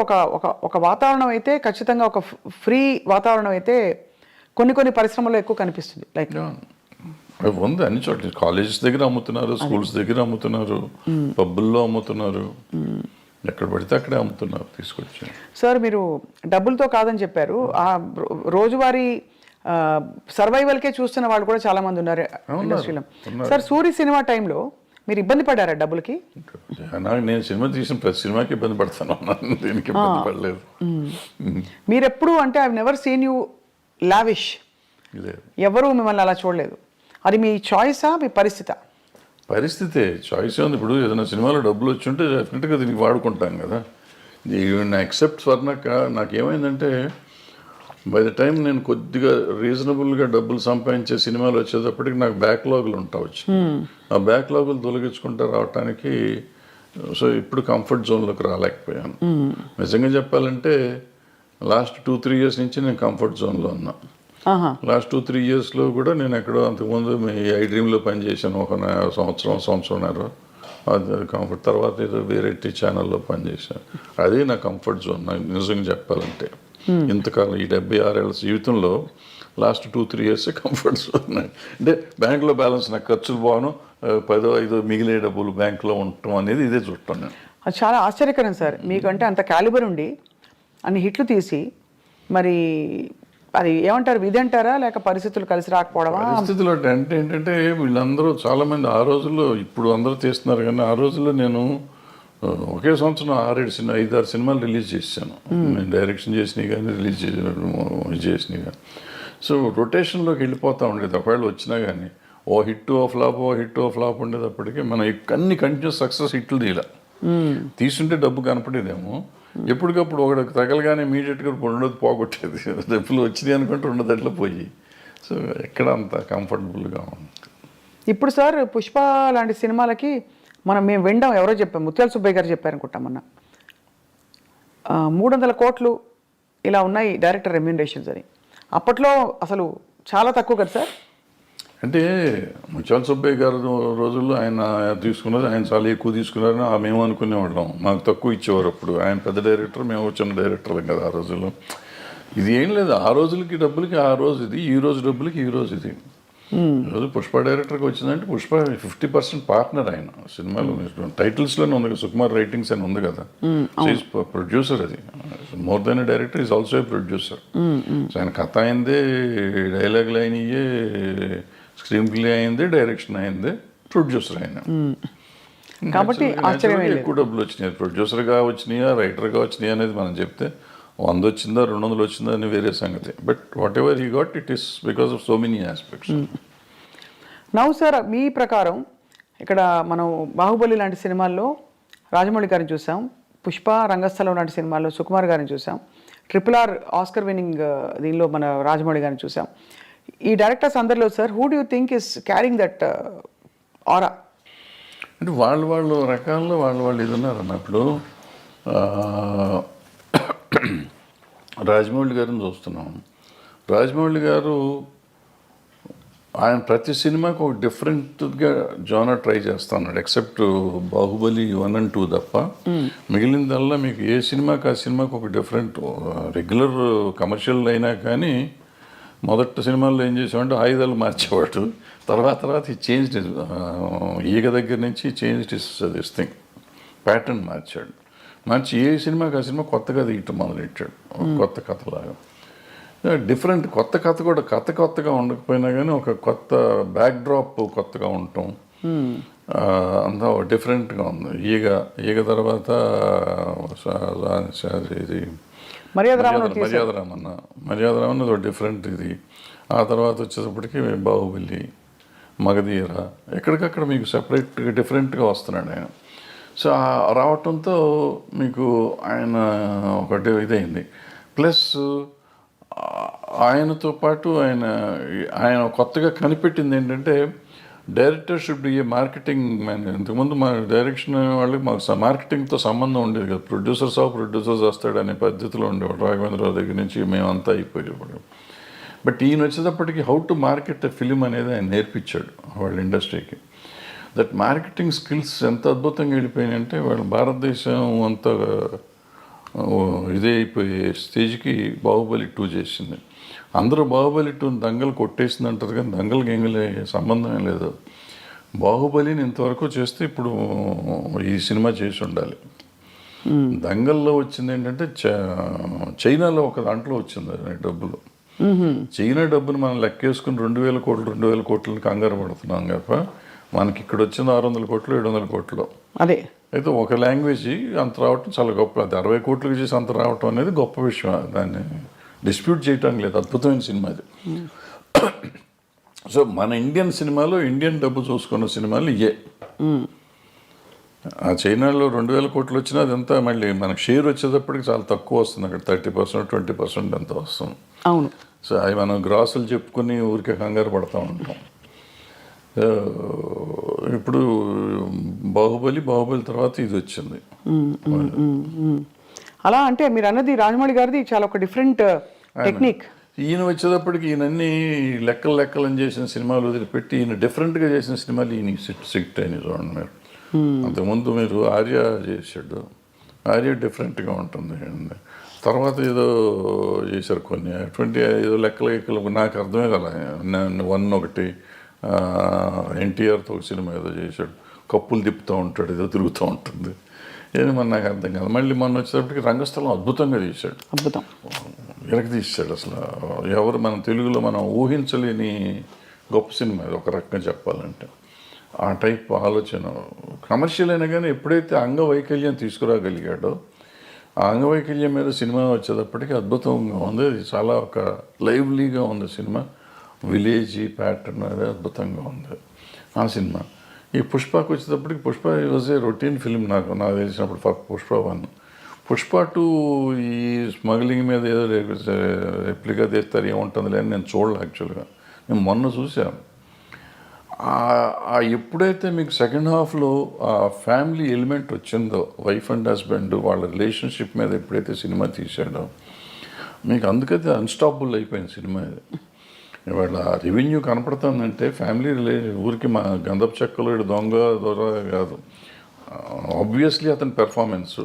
ఒక వాతావరణం అయితే ఖచ్చితంగా ఒక ఫ్రీ వాతావరణం అయితే కొన్ని పరిశ్రమల్లో ఎక్కువ కనిపిస్తుంది. లైక్ ఉంది అన్ని చోట్ల, కాలేజెస్ దగ్గర అమ్ముతున్నారు, స్కూల్స్ దగ్గర అమ్ముతున్నారు, పబ్బుల్లో అమ్ముతున్నారు. ఎక్కడ పడితే అక్కడే అమ్ముతున్నారు తీసుకొచ్చి. సార్ మీరు డబ్బులతో కాదని చెప్పారు, ఆ రోజువారీ సర్వైవల్కే చూస్తున్న వాళ్ళు కూడా చాలా మంది ఉన్నారు ఇండస్ట్రీలో. సార్ సూరి సినిమా టైంలో మీరు ఇబ్బంది పడ్డారా డబ్బులకి? నేను సినిమా తీసిన ప్రతి సినిమాకి ఇబ్బంది పడతాను, దీనికి ఇబ్బంది పడలేదు. మీరు ఎప్పుడు అంటే I never seen you lavish, ఎవరు మిమ్మల్ని అలా చూడలేదు. అది మీ చాయిసా మీ పరిస్థితా? పరిస్థితే, చాయిస్ ఉంది. ఇప్పుడు ఏదైనా సినిమాలో డబ్బులు వచ్చి ఉంటే డెఫినెట్గా దీనికి వాడుకుంటాం కదా. ఎక్సెప్ట్ స్వర్ణక్క నాకేమైందంటే బై ద టైం నేను కొద్దిగా రీజనబుల్గా డబ్బులు సంపాదించే సినిమాలు వచ్చేటప్పటికి నాకు బ్యాక్లాగులు ఉంటావచ్చు. ఆ బ్యాక్లాగులు తొలగించుకుంటూ రావటానికి సో ఇప్పుడు కంఫర్ట్ జోన్లోకి రాలేకపోయాను. నిజంగా చెప్పాలంటే లాస్ట్ 2-3 ఇయర్స్ నుంచి నేను కంఫర్ట్ జోన్లో ఉన్నా. లాస్ట్ 2-3 ఇయర్స్లో కూడా నేను ఎక్కడో అంతకుముందు మీ ఐ డ్రీమ్లో పనిచేశాను ఒక సంవత్సరంన్నర. అది కంఫర్ట్. తర్వాత ఏదో వేరే ఛానల్లో పనిచేశాను. అదే నా కంఫర్ట్ జోన్. నాకు నిజంగా చెప్పాలంటే ఇంతకాలం ఈ 76 ఏళ్ళ జీవితంలో లాస్ట్ 2-3 ఇయర్స్ కంఫర్ట్ జోన్. అంటే బ్యాంకులో బ్యాలెన్స్ నాకు ఖర్చులు పోను, 10-5 మిగిలే డబ్బులు బ్యాంకులో ఉండటం అనేది ఇదే చూడటం నేను. అది చాలా ఆశ్చర్యకరం సార్. మీకంటే అంత క్యాలిబర్ ఉండి అన్ని హిట్లు తీసి మరి అది ఏమంటారు, విధి అంటారా లేక పరిస్థితులు కలిసి రాకపోవడమా? పరిస్థితులు అంటే ఏంటంటే వీళ్ళందరూ చాలామంది ఆ రోజుల్లో, ఇప్పుడు అందరూ తీస్తున్నారు కానీ ఆ రోజుల్లో నేను ఒకే సంవత్సరం 5-6 సినిమాలు రిలీజ్ చేశాను. నేను డైరెక్షన్ చేసినవి కానీ రిలీజ్ చేసినవి కానీ. సో రొటేషన్లోకి వెళ్ళిపోతూ ఉండేది. ఒకవేళ వచ్చినా కానీ ఓ హిట్ ఓ ఫ్లాప్ ఉండేటప్పటికీ మనం అన్ని కంటిన్యూస్ సక్సెస్ హిట్లు తీయాలి. తీసుంటే డబ్బు కనపడేదేమో, ఎప్పటికప్పుడు ఒకటి తగలగానే ఇమీడియట్గా రెండోది పోగొట్టేది. డబ్బులు వచ్చినాయి అనుకుంటే రెండోదట్లో పోయి. సో ఎక్కడ అంత కంఫర్టబుల్గా ఉంది. ఇప్పుడు సార్ పుష్ప లాంటి సినిమాలకి మేము వినడం ఎవరో చెప్పాం, ముత్యాల సుబ్బయ్య గారు చెప్పారనుకుంటాం మొన్న, 300 కోట్లు ఇలా ఉన్నాయి డైరెక్టర్ రెమ్యూనరేషన్స్ అని. అప్పట్లో అసలు చాలా తక్కువ కదా సార్. అంటే ముత్యాల సుబ్బయ్య గారు రోజుల్లో ఆయన తీసుకున్నది, ఆయన చాలా ఎక్కువ తీసుకున్నారని మేము అనుకునేవాళ్ళం. మాకు తక్కువ ఇచ్చేవారు. అప్పుడు ఆయన పెద్ద డైరెక్టర్, మేము చిన్న డైరెక్టర్లం కదా ఆ రోజుల్లో. ఇది ఏం లేదు, ఆ రోజులకి డబ్బులకి ఆ రోజు ఇది, ఈ రోజు డబ్బులకి ఈ రోజు ఇది. ఈరోజు పుష్ప డైరెక్టర్కి వచ్చిందంటే పుష్ప 50% పార్ట్నర్ ఆయన సినిమాలు. టైటిల్స్లోనే ఉంది కదా, సుకుమార్ రైటింగ్స్ అని ఉంది కదా. ప్రొడ్యూసర్, అది more than A director, is also a producer. So ఆయన కథ అయిందే, డైలాగులు అయినయే, స్క్రీన్ ప్లే అయింది, డైరెక్షన్ అయింది, ప్రొడ్యూసర్ అయినా. కాబట్టి ఎక్కువ డబ్బులు వచ్చినాయి. ప్రొడ్యూసర్గా వచ్చినాయా రైటర్గా వచ్చినాయా అనేది మనం చెప్తే 100 వచ్చిందా 200 వచ్చిందా అని వేరే సంగతి. But whatever he got, it is because of so many aspects. Now sir, మీ ప్రకారం ఇక్కడ మనం బాహుబలి లాంటి సినిమాల్లో రాజమౌళి గారిని చూసాం, పుష్ప రంగస్థలం లాంటి సినిమాల్లో సుకుమార్ గారిని చూసాం, RRR ఆస్కర్ విన్నింగ్ దీనిలో మన రాజమౌళి గారిని చూసాం. ఈ డైరెక్టర్స్ అందరిలో sir, who do you think is carrying that ఆరా? అంటే వాళ్ళు రకాల్లో వాళ్ళు ఇది ఉన్నారన్న. ఇప్పుడు రాజమౌళి గారిని చూస్తున్నాం. రాజమౌళి గారు ఆయన ప్రతి సినిమాకి ఒక డిఫరెంట్గా జోనర్ ట్రై చేస్తున్నాడు. ఎక్సెప్ట్ బాహుబలి 1 and 2 తప్ప మిగిలిందల్లా మీకు ఏ సినిమాకి ఆ సినిమాకి ఒక డిఫరెంట్. రెగ్యులర్ కమర్షియల్ అయినా కానీ మొదటి సినిమాల్లో ఏం చేసామంటే ఆయుధాలు మార్చేవాడు. తర్వాత ఈ చేంజ్ ఈగ దగ్గర నుంచి చేంజ్ దిస్ థింగ్, ప్యాటర్న్ మార్చి ఏ సినిమాకి ఆ సినిమా కొత్తగా తీయటం మొదలెట్టాడు. కొత్త కథలాగా డిఫరెంట్. కొత్త కథ కూడా కొత్తగా ఉండకపోయినా కానీ ఒక కొత్త బ్యాక్డ్రాప్ కొత్తగా ఉండటం అంతా డిఫరెంట్గా ఉంది. ఈగ తర్వాత ఇది మర్యాద రామన్న ఒక డిఫరెంట్ ఇది. ఆ తర్వాత వచ్చేటప్పటికి బాహుబలి, మగధీర, ఎక్కడికక్కడ మీకు సెపరేట్గా డిఫరెంట్గా వస్తున్నాడు ఆయన. సో రావటంతో మీకు ఆయన ఒకటి ఇదైంది. ప్లస్ ఆయనతో పాటు ఆయన కొత్తగా కనిపెట్టింది ఏంటంటే director should be A marketing man. ఇంతకుముందు మా డైరెక్షన్ వాళ్ళకి మాకు మార్కెటింగ్తో సంబంధం ఉండేది కదా. ప్రొడ్యూసర్స్ వస్తాడనే పద్ధతిలో ఉండేవాడు. రాఘవేంద్రరావు దగ్గర నుంచి మేమంతా అయిపోయేవాడు. బట్ ఈయన వచ్చేటప్పటికి how to market a film అనేది ఆయన నేర్పించాడు వాళ్ళ ఇండస్ట్రీకి. దట్ మార్కెటింగ్ స్కిల్స్ ఎంత అద్భుతంగా వెళ్ళిపోయినాయంటే వాళ్ళు భారతదేశం అంత ఇదే అయిపోయే స్టేజ్కి బాహుబలి 2 చేసింది. అందరూ బాహుబలి 2 దంగలు కొట్టేసింది అంటారు కానీ దంగలకి ఎంగలే సంబంధమే లేదు. బాహుబలిని ఇంతవరకు చేస్తే ఇప్పుడు ఈ సినిమా చేసి ఉండాలి. దంగల్లో వచ్చింది ఏంటంటే చైనాలో ఒక దాంట్లో వచ్చింది డబ్బులు. చైనా డబ్బును మనం లెక్కేసుకుని 2,000 కోట్లు 2,000 కోట్లని కంగారు పడుతున్నాం తప్ప మనకి ఇక్కడ వచ్చింది 600 కోట్లు 700 కోట్లు. అదే అయితే ఒక లాంగ్వేజ్ అంత రావటం చాలా గొప్ప. అది 60 కోట్లకి చేసి అంత రావటం అనేది గొప్ప విషయం. దాన్ని డిస్ప్యూట్ చేయటం లేదు. అద్భుతమైన సినిమా అది. సో మన ఇండియన్ సినిమాలో ఇండియన్ డబ్బు చూసుకున్న సినిమాలు ఇయే. ఆ చైనాలో 2,000 కోట్లు వచ్చినా అదంతా మళ్ళీ మనకు షేర్ వచ్చేటప్పటికి చాలా తక్కువ వస్తుంది. అక్కడ 30% 20% అంత వస్తుంది. అవును. సో అవి మనం గ్రాసులు చెప్పుకొని ఊరికే కంగారు పడతా ఉంటాం. ఇప్పుడు బాహుబలి తర్వాత ఇది వచ్చింది. అలా అంటే మీరు అన్నది రాజమౌళి గారిది చాలా ఒక డిఫరెంట్ టెక్నిక్. ఈయన వచ్చేటప్పటికి ఈయనన్నీ లెక్కలని చేసిన సినిమాలు వదిలిపెట్టి ఈయన డిఫరెంట్గా చేసిన సినిమాలు ఈయన సిట్ అయినాయి చూడండి మీరు. అంతకుముందు మీరు ఆర్య చేశాడు. ఆర్య డిఫరెంట్గా ఉంటుంది. తర్వాత ఏదో చేశారు కొన్ని అటువంటి ఏదో లెక్కలు నాకు అర్థమే కదా. 1 ఒకటి ఎన్టీఆర్తో ఒక సినిమా ఏదో చేశాడు. కప్పులు తిప్పుతూ ఉంటాడు, ఏదో తిరుగుతూ ఉంటుంది. ఏది మన నాకు అర్థం కాదు. మళ్ళీ మొన్న వచ్చేటప్పటికి రంగస్థలం అద్భుతంగా తీశాడు. అద్భుతం వెనక్కి తీశాడు. అసలు ఎవరు మన తెలుగులో మనం ఊహించలేని గొప్ప సినిమా ఇది ఒక రకంగా చెప్పాలంటే. ఆ టైప్ ఆలోచన కమర్షియల్ అయినా కానీ ఎప్పుడైతే అంగవైకల్యం తీసుకురాగలిగాడో ఆ అంగవైకల్యం మీద సినిమా వచ్చేటప్పటికి అద్భుతంగా ఉంది. అది చాలా ఒక లైవ్లీగా ఉంది సినిమా. విలేజీ ప్యాటర్న్ అది అద్భుతంగా ఉంది ఆ సినిమా. ఈ పుష్పకు వచ్చేటప్పటికి Pushpa was a routine film నాకు తెలిసినప్పుడు. పుష్ప 1. పుష్ప 2 ఈ స్మగ్లింగ్ మీద ఏదో రెప్లికా తీస్తారు ఏముంటుంది అని నేను చూడలే యాక్చువల్గా. నేను మొన్న చూశాను. ఎప్పుడైతే మీకు సెకండ్ హాఫ్లో ఆ ఫ్యామిలీ ఎలిమెంట్ వచ్చిందో, వైఫ్ అండ్ హస్బెండ్ వాళ్ళ రిలేషన్షిప్ మీద ఎప్పుడైతే సినిమా తీశాడో మీకు అందుకైతే అన్స్టాపబుల్ అయిపోయింది సినిమా ఇది. ఇవాళ రెవెన్యూ కనపడుతుందంటే ఫ్యామిలీ ఊరికి మా గంధపు చెక్కలు దొంగ కాదు. ఆబ్వియస్లీ అతని పెర్ఫార్మెన్స్,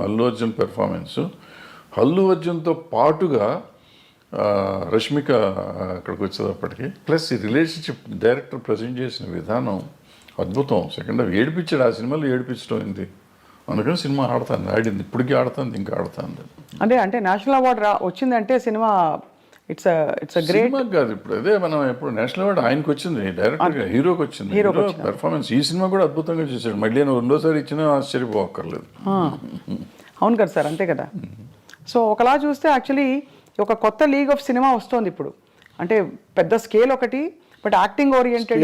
అల్లు అర్జున్ పెర్ఫార్మెన్స్, అల్లు అర్జున్తో పాటుగా రష్మిక అక్కడికి వచ్చేటప్పటికి ప్లస్ ఈ రిలేషన్షిప్ డైరెక్టర్ ప్రజెంట్ చేసిన విధానం అద్భుతం. సెకండ్ హాఫ్ ఏడిపించాడు. ఆ సినిమాలో ఏడిపించడం అయింది. అందుకని సినిమా ఆడింది. ఇప్పటికీ ఆడుతుంది, ఇంకా ఆడుతుంది. అంటే నేషనల్ అవార్డు వచ్చిందంటే సినిమా ఇట్స్ గ్రేట్ సినిమా కాదు. ఇప్పుడు అదే మనం ఎప్పుడు నేషనల్ అవార్డు ఆయనకు వచ్చింది, డైరెక్టర్గా హీరోకి వచ్చింది. హీరో పెర్ఫార్మెన్స్ ఈ సినిమా కూడా అద్భుతంగా చేశాడు. మళ్ళీ నేను రెండోసారి ఇచ్చినా ఆశ్చర్యపోక్కర్లేదు. అవును కదా సార్, అంతే కదా. సో ఒకలా చూస్తే యాక్చువల్లీ ఒక కొత్త లీగ్ ఆఫ్ సినిమా వస్తుంది ఇప్పుడు. అంటే పెద్ద స్కేల్ ఒకటి, బట్ యాక్టింగ్ ఓరియంటెడ్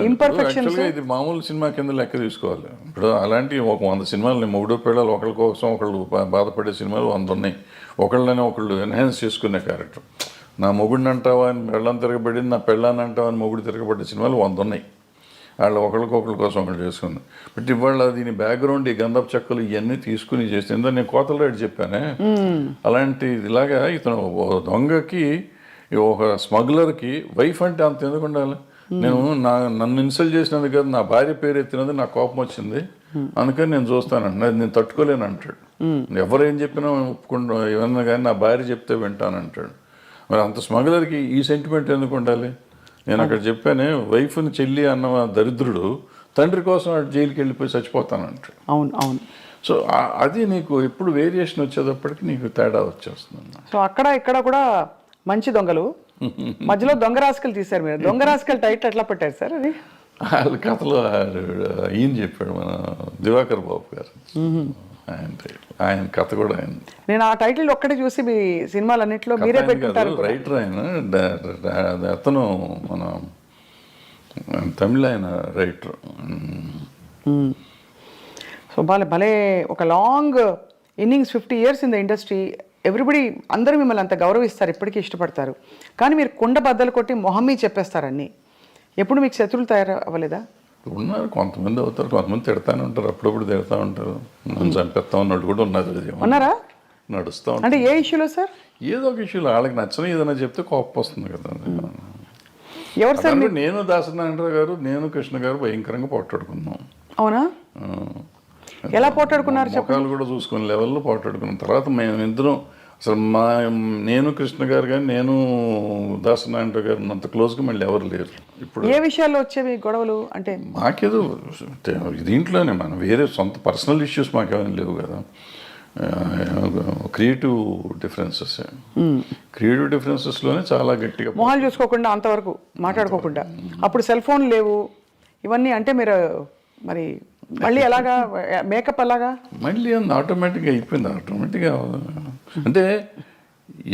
ఇంపర్ఫెక్షన్స్. ఇది మామూలు సినిమా కింద లెక్క తీసుకోవాలి. ఇప్పుడు అలాంటి ఒక 100 సినిమాలు మొగుడు పిల్లలు ఒకళ్ళ కోసం ఒకళ్ళు బాధపడే సినిమాలు 100 ఉన్నాయి. ఒకళ్ళు ఎన్హాన్స్ చేసుకునే క్యారెక్టర్. నా మొగుడిని అంటావా అని పెళ్ళని తిరగబడింది, నా పెళ్ళాన్ని అంటావా అని మొగుడు తిరగబడ్డ సినిమాలు 100 ఉన్నాయి. వాళ్ళు ఒకళ్ళ కోసం ఒకళ్ళు చేసుకుంది. బట్ ఇవాళ దీని బ్యాక్గ్రౌండ్ ఈ గంధపు చెక్కలు ఇవన్నీ తీసుకుని చేసింది. నేను కోతల రేటు చెప్పానే, అలాంటి ఇలాగా ఇతను దొంగకి ఒక స్మగ్లర్కి వైఫ్ అంటే అంత ఎందుకు ఉండాలి? నేను నన్ను ఇన్సల్ట్ చేసినది కాదు, నా భార్య పేరు ఎత్తినది నాకు కోపం వచ్చింది, అందుకని నేను చూస్తానండి, అది నేను తట్టుకోలేను అంటాడు. ఎవరేం చెప్పినా ఒప్పుకుంటా, ఏమన్నా కానీ నా భార్య చెప్తే వింటానంటాడు. మరి అంత స్మగ్లర్కి ఈ సెంటిమెంట్ ఎందుకు ఉండాలి? నేను అక్కడ చెప్పానే, వైఫ్ని చెల్లి అన్న దరిద్రుడు తండ్రి కోసం జైలుకి వెళ్ళిపోయి చచ్చిపోతానంటాడు. అవును. సో అది నీకు ఎప్పుడు వేరియేషన్ వచ్చేటప్పటికి నీకు తేడా వచ్చేస్తుంది. సో అక్కడ ఇక్కడ కూడా మంచి దొంగలు, మధ్యలో దొంగ రాసుకలు తీశారు మీరు. దొంగ రాసుకలు టైటిల్ ఎట్లా పెట్టారు సార్? అది వాళ్ళ కథలో ఈయన చెప్పాడు, మన దివాకర్ బాబు గారు. ఆయన కథ కూడా ఆయన. నేను ఆ టైటిల్ ఒక్కటే చూసి మీ సినిమాలన్నింటిలో మీరే పెట్టుకుంటారు. రైటర్ ఆయన, అతను మన తమిళ ఆయన రైటర్. సో భలే ఒక long innings, 50 years in the industry. Everybody అందరూ మిమ్మల్ని అంత గౌరవిస్తారు, ఎప్పటికీ ఇష్టపడతారు. కానీ మీరు కుండ బద్దలు కొట్టి మొహమ్మీ చెప్పేస్తారు అన్నీ. ఎప్పుడు మీకు శత్రువులు తయారు అవ్వలేదా? ఉన్నారు, కొంతమంది అవుతారు, కొంతమంది తిడతానే ఉంటారు, అప్పుడప్పుడు తిడతా ఉంటారు. నన్ను చంపేస్తా ఉన్నట్టు కూడా ఉన్నారు. ఉన్నారా? నడుస్తూ ఉంటారు. అంటే ఏ ఇష్యూలో సార్? ఏదో ఒక ఇష్యూలో వాళ్ళకి నచ్చని ఏదైనా చెప్తే కోపం వస్తుంది కదా. ఎవరు సార్? నేను దాసనారాయణరావు గారు, నేను కృష్ణ గారు భయంకరంగా పోట్లాడుకున్నాం. అవునా? ఎలా పోట్లాడుకున్నారు? ముఖాలు కూడా చూసుకునే లెవెల్లో పోట్లాడుకున్నాం. తర్వాత మేము ఇద్దరం అసలు నేను కృష్ణ గారు కానీ నేను దాసనారాయణరావు గారు అంత క్లోజ్గా మళ్ళీ ఎవరు లేరు. ఇప్పుడు ఏ విషయాల్లో వచ్చేవి గొడవలు? అంటే మాకేదో దీంట్లోనే మనం వేరే సొంత పర్సనల్ ఇష్యూస్ మాకేమైనా లేవు కదా. Creative differences. క్రియేటివ్ డిఫరెన్సెస్లోనే చాలా గట్టిగా మొహాలు చూసుకోకుండా అంతవరకు మాట్లాడుకోకుండా. అప్పుడు సెల్ ఫోన్ లేవు ఇవన్నీ. అంటే మీరు మరి మళ్ళీ ఎలాగా మేకప్ అలాగా మళ్ళీ ఆటోమేటిక్గా అయిపోయింది. ఆటోమేటిక్గా అంటే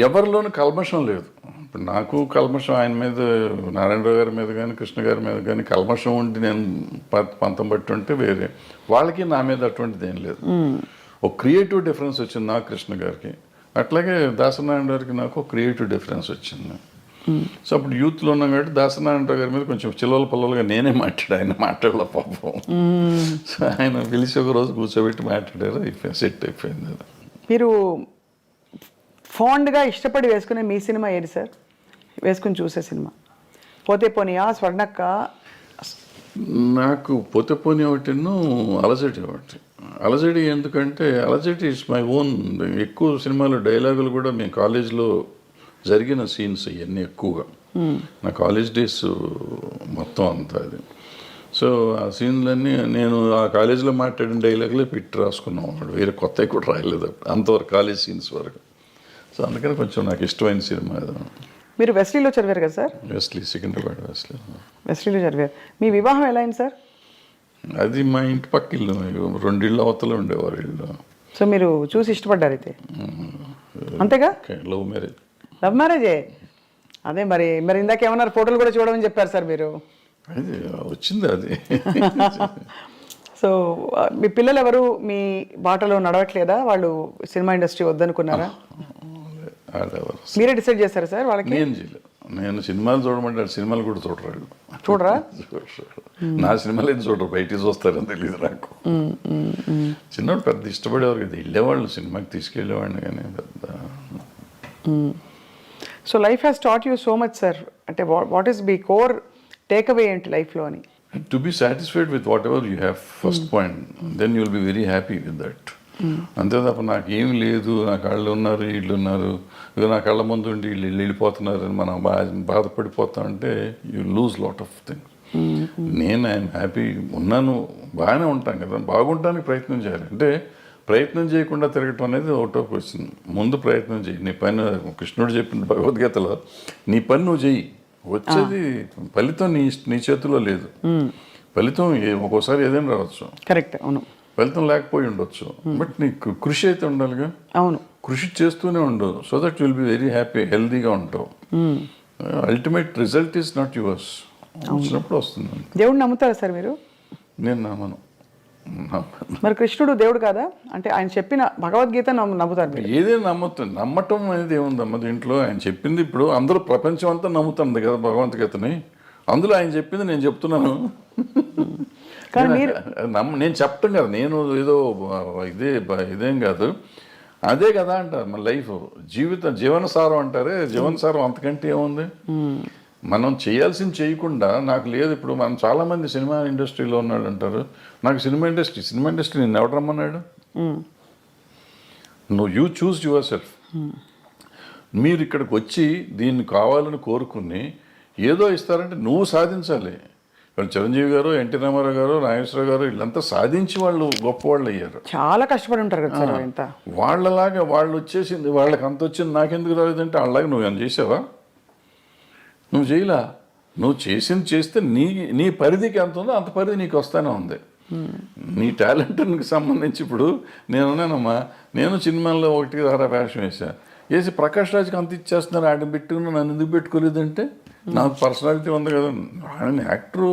ఎవరిలోనూ కల్మషం లేదు. ఇప్పుడు నాకు కల్మషం ఆయన మీద, నారాయణరావు గారి మీద కానీ కృష్ణ గారి మీద కానీ కల్మషం ఉండి నేను పంతం బట్టి ఉంటే వేరే, వాళ్ళకి నా మీద అటువంటిది ఏం లేదు. ఒక క్రియేటివ్ డిఫరెన్స్ వచ్చింది నాకు కృష్ణ గారికి, అట్లాగే దాసనారాయణ గారికి నాకు ఒక క్రియేటివ్ డిఫరెన్స్ వచ్చింది. సో అప్పుడు యూత్లో ఉన్నాం కాబట్టి దాసనారాయణరావు గారి మీద కొంచెం చిల్లల పల్లలుగా నేనే ఆయన మాట్లాడలే పాపం. సో ఆయన పిలిచి ఒక రోజు కూర్చోబెట్టి మాట్లాడారు, అయిపోయింది, సెట్ అయిపోయింది. అది మీరు ఫాండ్గా ఇష్టపడి వేసుకునే మీ సినిమా ఏది సార్? వేసుకుని చూసే సినిమా పోతే పోనీయా, స్వర్ణక్క? నాకు పోతే పోనీ ఒకటిను, అలజడి ఒకటి. అలజడి ఎందుకంటే అలజడి ఇస్ మై ఓన్. ఎక్కువ సినిమాలు డైలాగులు కూడా మేము కాలేజ్లో జరిగిన సీన్స్ ఇవన్నీ ఎక్కువగా నా కాలేజ్ డేస్ మొత్తం అంతా అది. సో ఆ సీన్లన్నీ నేను ఆ కాలేజీలో మాట్లాడిన డైలాగులే పెట్టి రాసుకున్నాం అన్నమాట. వేరే కొత్తవి కూడా రాయలేదు అంతవరకు, కాలేజ్ సీన్స్ వరకు. సో అందుకని కొంచెం నాకు ఇష్టమైన సినిమా అది. మీరు వెస్లీలో చదివారు కదా సార్? వెస్లీ, సికింద్రాబాద్ వెస్లీలో చదివారు. మీ వివాహం ఎలా అయింది సార్? అది మా ఇంటి పక్క ఇల్లు, 2 ఇళ్ళు అవతల ఉండేవారు ఇల్లు. సో మీరు చూసి ఇష్టపడ్డారు అయితే, అంతేగా? Love marriage. లవ్ మ్యారేజే. అదే మరి మరి ఇందాక ఏమన్నారు, ఫోటోలు కూడా చూడమని చెప్పారు సార్ మీరు. అది వచ్చింది అది. సో మీ పిల్లలు ఎవరు మీ బాటలో నడవట్లేదా? వాళ్ళు సినిమా ఇండస్ట్రీ వద్దనుకున్నారా? మీరే డిసైడ్ చేశారా సార్ వాళ్ళకి? నేను చేయలేదు. నేను సినిమాలు చూడమంటే సినిమాలు కూడా చూడరు. చూడరా? నా సినిమాలు ఏం చూడరు, బయటికి చూస్తారని తెలియదు నాకు. చిన్నప్పుడు పెద్ద ఇష్టపడేవారు కదా, వెళ్ళేవాళ్ళు సినిమాకి తీసుకెళ్ళేవాడిని కానీ పెద్ద. So life has taught you so much sir. అంటే what is be core take away ఏంటి లైఫ్లో అని? To be satisfied with whatever you have first point, then you will be very happy with that. అంతే తప్ప నాకేం లేదు, నా కళ్ళు ఉన్నారు, వీళ్ళు ఉన్నారు, ఇక నా కళ్ళ ముందు ఉండి వీళ్ళు వెళ్ళిపోతున్నారు అని మనం బాధపడిపోతాం అంటే you lose lot of things. నేను ఐఎమ్ హ్యాపీ ఉన్నాను, బాగానే ఉంటాను కదా. బాగుంటానికి ప్రయత్నం చేయాలి. అంటే ప్రయత్నం చేయకుండా తిరగటం అనేది ఒకటో క్వశ్చన్. ముందు ప్రయత్నం చేయి. నీ పని, కృష్ణుడు చెప్పిన భగవద్గీతలో, నీ పని నువ్వు చెయ్యి, వచ్చేది ఫలితం నీ చేతిలో లేదు. ఫలితం ఒక్కోసారి ఏదైనా రావచ్చు, కరెక్ట్, అవును. ఫలితం లేకపోయి ఉండొచ్చు, బట్ నీకు కృషి అయితే ఉండాలిగా. అవును, కృషి చేస్తూనే ఉండు, so that will be very happy, హెల్దీగా ఉంటావు. Ultimate result is not yours. వచ్చినప్పుడు వస్తుంది. దేవుడిని నమ్ముతారా సార్ మీరు? నేను నమ్మను. మరి కృష్ణుడు దేవుడు కాదా? అంటే ఆయన చెప్పిన భగవద్గీత నమ్ముతారు మీరు? ఏదైనా నమ్మటం అనేది ఏముందమ్మ దీంట్లో. ఆయన చెప్పింది ఇప్పుడు అందరూ ప్రపంచం అంతా నమ్ముతుంది కదా భగవద్గీతని, అందులో ఆయన చెప్పింది నేను చెప్తున్నాను. కానీ మీరు నేను చెప్పటం కదా, నేను ఏదో ఇదేం కాదు, అదే కదా అంటారు మన లైఫ్, జీవనసారం అంటారే. జీవనసారం అంతకంటే ఏముంది? మనం చేయాల్సింది చేయకుండా నాకు లేదు. ఇప్పుడు మనం చాలామంది సినిమా ఇండస్ట్రీలో ఉన్నాడు అంటారు, నాకు సినిమా ఇండస్ట్రీ నేను ఎవడు రమ్మన్నాడు? You choose your self. మీరు ఇక్కడికి వచ్చి దీన్ని కావాలని కోరుకుని ఏదో ఇస్తారంటే నువ్వు సాధించాలి. వాళ్ళు చిరంజీవి గారు, ఎన్టీ రామారావు గారు, నాగేశ్వరరావు గారు వీళ్ళంతా సాధించి వాళ్ళు గొప్పవాళ్ళు అయ్యారు. చాలా కష్టపడి ఉంటారు కదా సార్ ఇంత. వాళ్ళలాగా వాళ్ళు వచ్చేసింది, వాళ్ళకి అంత వచ్చింది నాకెందుకు రాలేదంటే వాళ్ళలాగా నువ్వు ఏమైనా చేసావా? నువ్వు చేయలా. నువ్వు చేసింది చేస్తే నీ పరిధికి ఎంత ఉందో అంత పరిధి నీకు వస్తానే ఉంది. నీ టాలెంట్కి సంబంధించి ఇప్పుడు నేనున్నానమ్మా, నేను సినిమాల్లో 1 వేషం వేసి ప్రకాష్ రాజ్కి అంత ఇచ్చేస్తున్నారు, ఆడ పెట్టుకుని నన్ను ఎందుకు పెట్టుకోలేదంటే నాకు పర్సనాలిటీ ఉంది కదా. ఆయన యాక్టరు,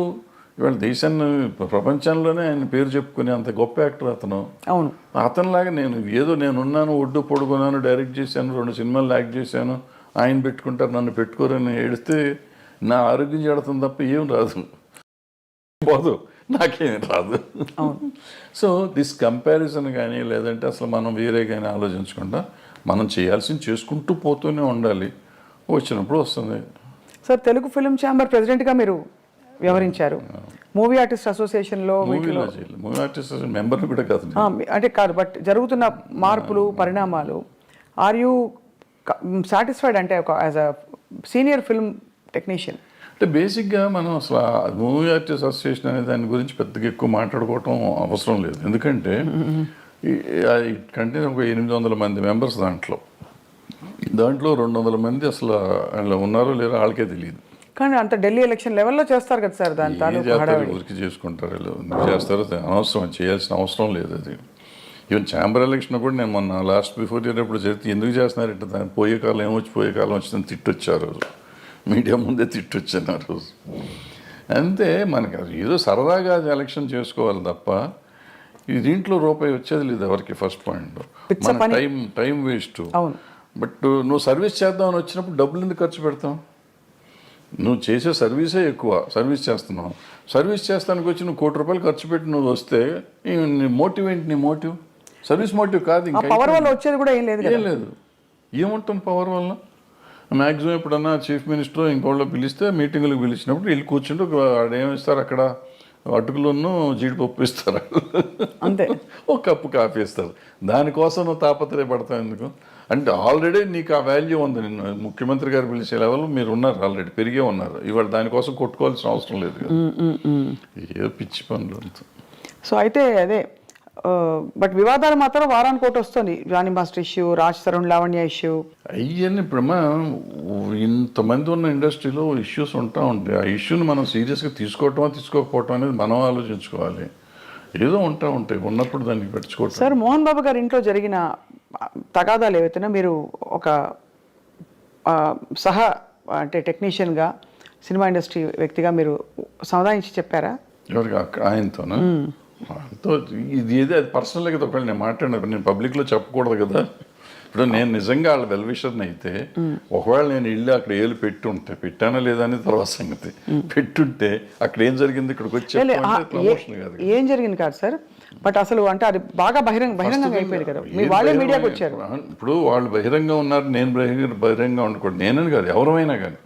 ఇవాళ దేశాన్ని ప్రపంచంలోనే ఆయన పేరు చెప్పుకునే అంత గొప్ప యాక్టర్ అతను. అవును, అతనిలాగా నేనున్నాను, ఒడ్డు పొడుగున్నాను, డైరెక్ట్ చేశాను, 2 సినిమాలు యాక్ట్ చేశాను, ఆయన పెట్టుకుంటారు నన్ను పెట్టుకోరని ఏడిస్తే నా ఆరోగ్యం చెడుతుంది తప్ప ఏం రాదు, పోదు, నాకేం రాదు. సో దిస్ కంపారిజన్ కానీ లేదంటే అసలు మనం వేరే కానీ ఆలోచించకుండా మనం చేయాల్సింది చేసుకుంటూ పోతూనే ఉండాలి, వచ్చినప్పుడు వస్తుంది. సార్ తెలుగు ఫిల్మ్ ఛాంబర్ ప్రెసిడెంట్గా మీరు వ్యవహరించారు. మూవీ ఆర్టిస్ట్ అసోసియేషన్లో మూవీ ఆర్టిస్ట్ మెంబర్ని కూడా కాదు, అంటే కాదు, బట్ జరుగుతున్న మార్పులు పరిణామాలు, ఆర్ యూ సాటిస్ఫైడ్? అంటే ఒక as a senior film technician అంటే బేసిక్గా మనం అసలు మూవీ ఆర్టిస్ట్ అసోసియేషన్ అనే దాని గురించి పెద్దగా ఎక్కువ మాట్లాడుకోవటం అవసరం లేదు. ఎందుకంటే కంటే ఒక 800 మంది మెంబర్స్ దాంట్లో 200 మంది అసలు వాళ్ళు ఉన్నారో లేరో వాళ్ళకే తెలియదు. కానీ అంత ఢిల్లీ ఎలక్షన్ లెవెల్లో చేస్తారు కదా సార్, దాని ఏం తాలూకు చేస్తారు, హడావిడి. ఊరికి చేసుకుంటారు వీళ్ళు. ఎందుకు చేస్తారో అనవసరం, చేయాల్సిన అవసరం లేదు అది. ఈవెన్ ఛాంబర్ ఎలక్షన్ కూడా నేను మొన్న లాస్ట్ బిఫోర్ ఇయర్ ఎప్పుడు చేస్తే ఎందుకు చేస్తున్నారంటే దాన్ని పోయే కాలం ఏమొచ్చి పోయే కాలం వచ్చిందని తిట్టొచ్చారు రోజు, మీడియా ముందే తిట్టొచ్చాను ఆ రోజు. అంతే, మనకి అది ఏదో సరదాగా ఎలక్షన్ చేసుకోవాలి తప్ప ఈ దీంట్లో రూపాయి వచ్చేది లేదు ఎవరికి. ఫస్ట్ పాయింట్ మన టైం వేస్ట్. అవును. బట్ నువ్వు సర్వీస్ చేద్దామని వచ్చినప్పుడు డబ్బులు ఎందుకు ఖర్చు పెడతావు? నువ్వు చేసే సర్వీసే ఎక్కువ, సర్వీస్ చేస్తున్నావు. సర్వీస్ చేస్తానికి వచ్చి నువ్వు ₹1,00,00,000 ఖర్చు పెట్టి నువ్వు వస్తే నీ మోటివ్ ఏంటి? నీ మోటివ్ సర్వీస్ మోటివ్ కాదు. ఆ ఇంకా పవర్ వల్ల వచ్చేది కూడా ఏం లేదు కదా. ఏం లేదు. ఏముంటాం పవర్ వల్ల? మ్యాక్సిమం ఎప్పుడన్నా చీఫ్ మినిస్టర్ ఇంకోళ్ళు పిలిస్తే మీటింగులకు పిలిచినప్పుడు వీళ్ళు కూర్చుంటే ఏమిస్తారు అక్కడ, అటుకులను జీడిపప్పు ఇస్తారు, అంతే. ఒక కప్పు కాఫీ ఇస్తారు. దానికోసం నువ్వు తాపత్రయపడతావు ఎందుకు? అంటే ఆల్రెడీ నీకు ఆ వాల్యూ ఉంది. నిన్ను ముఖ్యమంత్రి గారు పిలిచే లెవెల్ మీరు ఉన్నారు, ఆల్రెడీ పెరిగే ఉన్నారు. ఇవాళ దానికోసం కొట్టుకోవాల్సిన అవసరం లేదు కదా. ఏదో పిచ్చి పనులు అంతా. సో అయితే అదే, బట్ వివాదాలు మాత్రం వారానికి ఒకటి వస్తుంది. Jani master issue, Raj Tarun Lavanya issue, అవన్నీ ఇప్పుడు ఇంతమంది ఉన్న ఇండస్ట్రీలో ఇష్యూస్ ఉంటా ఉంటాయి. ఆ ఇష్యూని మనం సీరియస్గా తీసుకోకపోవటం అనేది మనం ఆలోచించుకోవాలి. ఏదో ఉంటాయి, ఉన్నప్పుడు దానికి పెట్టుకోవటం. సార్ మోహన్ బాబు గారి ఇంట్లో జరిగిన తగాదాలు ఏవైతేనే మీరు ఒక అంటే టెక్నీషియన్గా, సినిమా ఇండస్ట్రీ వ్యక్తిగా మీరు సమాధానించి చెప్పారా? ఎవరికి? ఆయనతోనా? ఆయనతో ఇది ఏదో అది పర్సనల్గా ఒకవేళ నేను మాట్లాడినప్పుడు నేను పబ్లిక్లో చెప్పకూడదు కదా. ఇప్పుడు నేను నిజంగా వాళ్ళ వెల్విషర్ని అయితే ఒకవేళ నేను ఇల్లు అక్కడ ఏళ్ళు పెట్టుంటే, పెట్టానా లేదా అనేది తర్వాత సంగతి, పెట్టుంటే అక్కడ ఏం జరిగింది ఇక్కడికి వచ్చి ప్రమోషన్ కాదు. ఏం జరిగింది కాదు సార్, బట్ అసలు అంటే అది బాగా బహిరంగంగా అయిపోయింది కదా, మీ వాళ్ళే మీడియాకి వచ్చారు. ఇప్పుడు వాళ్ళు బహిరంగంగా ఉన్నారు, నేను బహిరంగంగా ఉండకూడదు. నేనని కాదు, ఎవరైనా కానీ,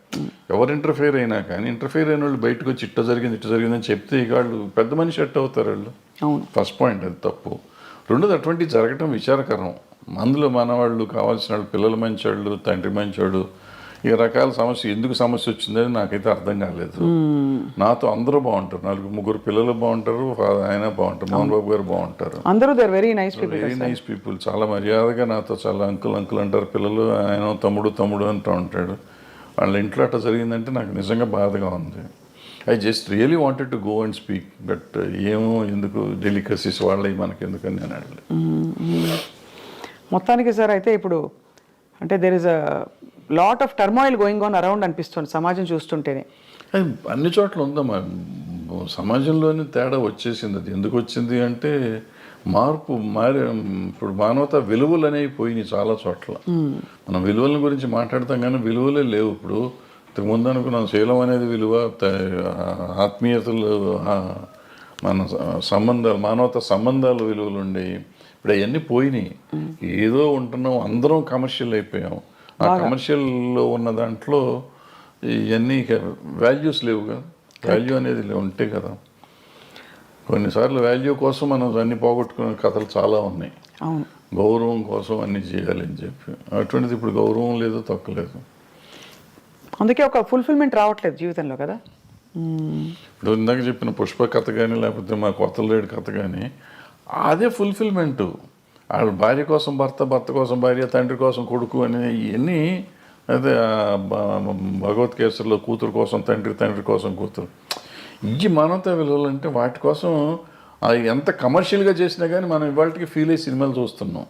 ఎవరు ఇంటర్ఫియర్ అయినా కానీ, ఇంటర్ఫియర్ అయిన వాళ్ళు బయటకు వచ్చి ఇట్ట జరిగిందని చెప్తే ఇక వాళ్ళు పెద్ద మనిషి ఎట్ అవుతారు వాళ్ళు. అవును. ఫస్ట్ పాయింట్ అది తప్పు. రెండోది అటువంటివి జరగటం విచారకరం. అందులో మన వాళ్ళు కావాల్సిన వాళ్ళు, పిల్లలు మంచివాళ్ళు, తండ్రి మంచివాడు, ఈ రకాల సమస్య ఎందుకు సమస్య వచ్చిందని నాకైతే అర్థం కాలేదు. నాతో అందరూ బాగుంటారు, 4-3 పిల్లలు బాగుంటారు, ఆయన బాగుంటారు, మోహన్ బాబు గారు బాగుంటారు, అందరూ వెరీ నైస్ పీపుల్. చాలా మర్యాదగా నాతో చాలా అంకుల్ అంటారు పిల్లలు, ఆయన తమ్ముడు అంటూ ఉంటాడు. వాళ్ళ ఇంట్లో అట్లా జరిగిందంటే నాకు నిజంగా బాధగా ఉంది. I just really wanted to go and speak, but ఏమో ఎందుకు డెలికసీస్ వాళ్ళవి మనకి ఎందుకని నేను అడగలేదు. మొత్తానికి సార్ అయితే ఇప్పుడు అంటే there is a lot of turmoil going on around అనిపిస్తుంది సమాజం చూస్తుంటేనే. అది అన్ని చోట్ల ఉందమ్మా, సమాజంలోనే తేడా వచ్చేసింది. అది ఎందుకు వచ్చింది అంటే ఇప్పుడు మానవత విలువలు అనేవి పోయినాయి చాలా చోట్ల. మనం విలువల గురించి మాట్లాడతాం కానీ విలువలే లేవు. ఇప్పుడు ఇంతకుముందు అనుకున్నాం శీలం అనేది విలువ, ఆత్మీయతలు, మన సంబంధాలు, మానవత సంబంధాలు విలువలు ఉండేవి. ఇప్పుడు అవన్నీ పోయినాయి. ఏదో ఉంటున్నాం, అందరం కమర్షియల్ అయిపోయాం. ఆ కమర్షియల్లో ఉన్న దాంట్లో ఇవన్నీ వాల్యూస్ లేవు కదా. వాల్యూ అనేది ఉంటే కదా. కొన్నిసార్లు వాల్యూ కోసం మనం అన్ని పోగొట్టుకునే కథలు చాలా ఉన్నాయి. గౌరవం కోసం అన్ని చేయాలని చెప్పి, అటువంటిది ఇప్పుడు గౌరవం లేదు, తక్కువలేదు. అందుకే ఒక ఫుల్ఫిల్మెంట్ రావట్లేదు జీవితంలో కదా. ఇప్పుడు ఇందాక చెప్పిన పుష్ప కథ కానీ, లేకపోతే మా కొత్త లేడు కథ కానీ, అదే ఫుల్ఫిల్మెంటు. వాళ్ళ భార్య కోసం భర్త, భర్త కోసం భార్య, తండ్రి కోసం కొడుకు అని ఇవన్నీ అదే భగవద్గీతలో కూతురు కోసం తండ్రి, తండ్రి కోసం కూతురు. ఈ మానవతా విలువలు అంటే వాటి కోసం ఎంత కమర్షియల్గా చేసినా కానీ మనం ఇవాళకి ఫీల్ అయ్యి సినిమాలు చూస్తున్నాం.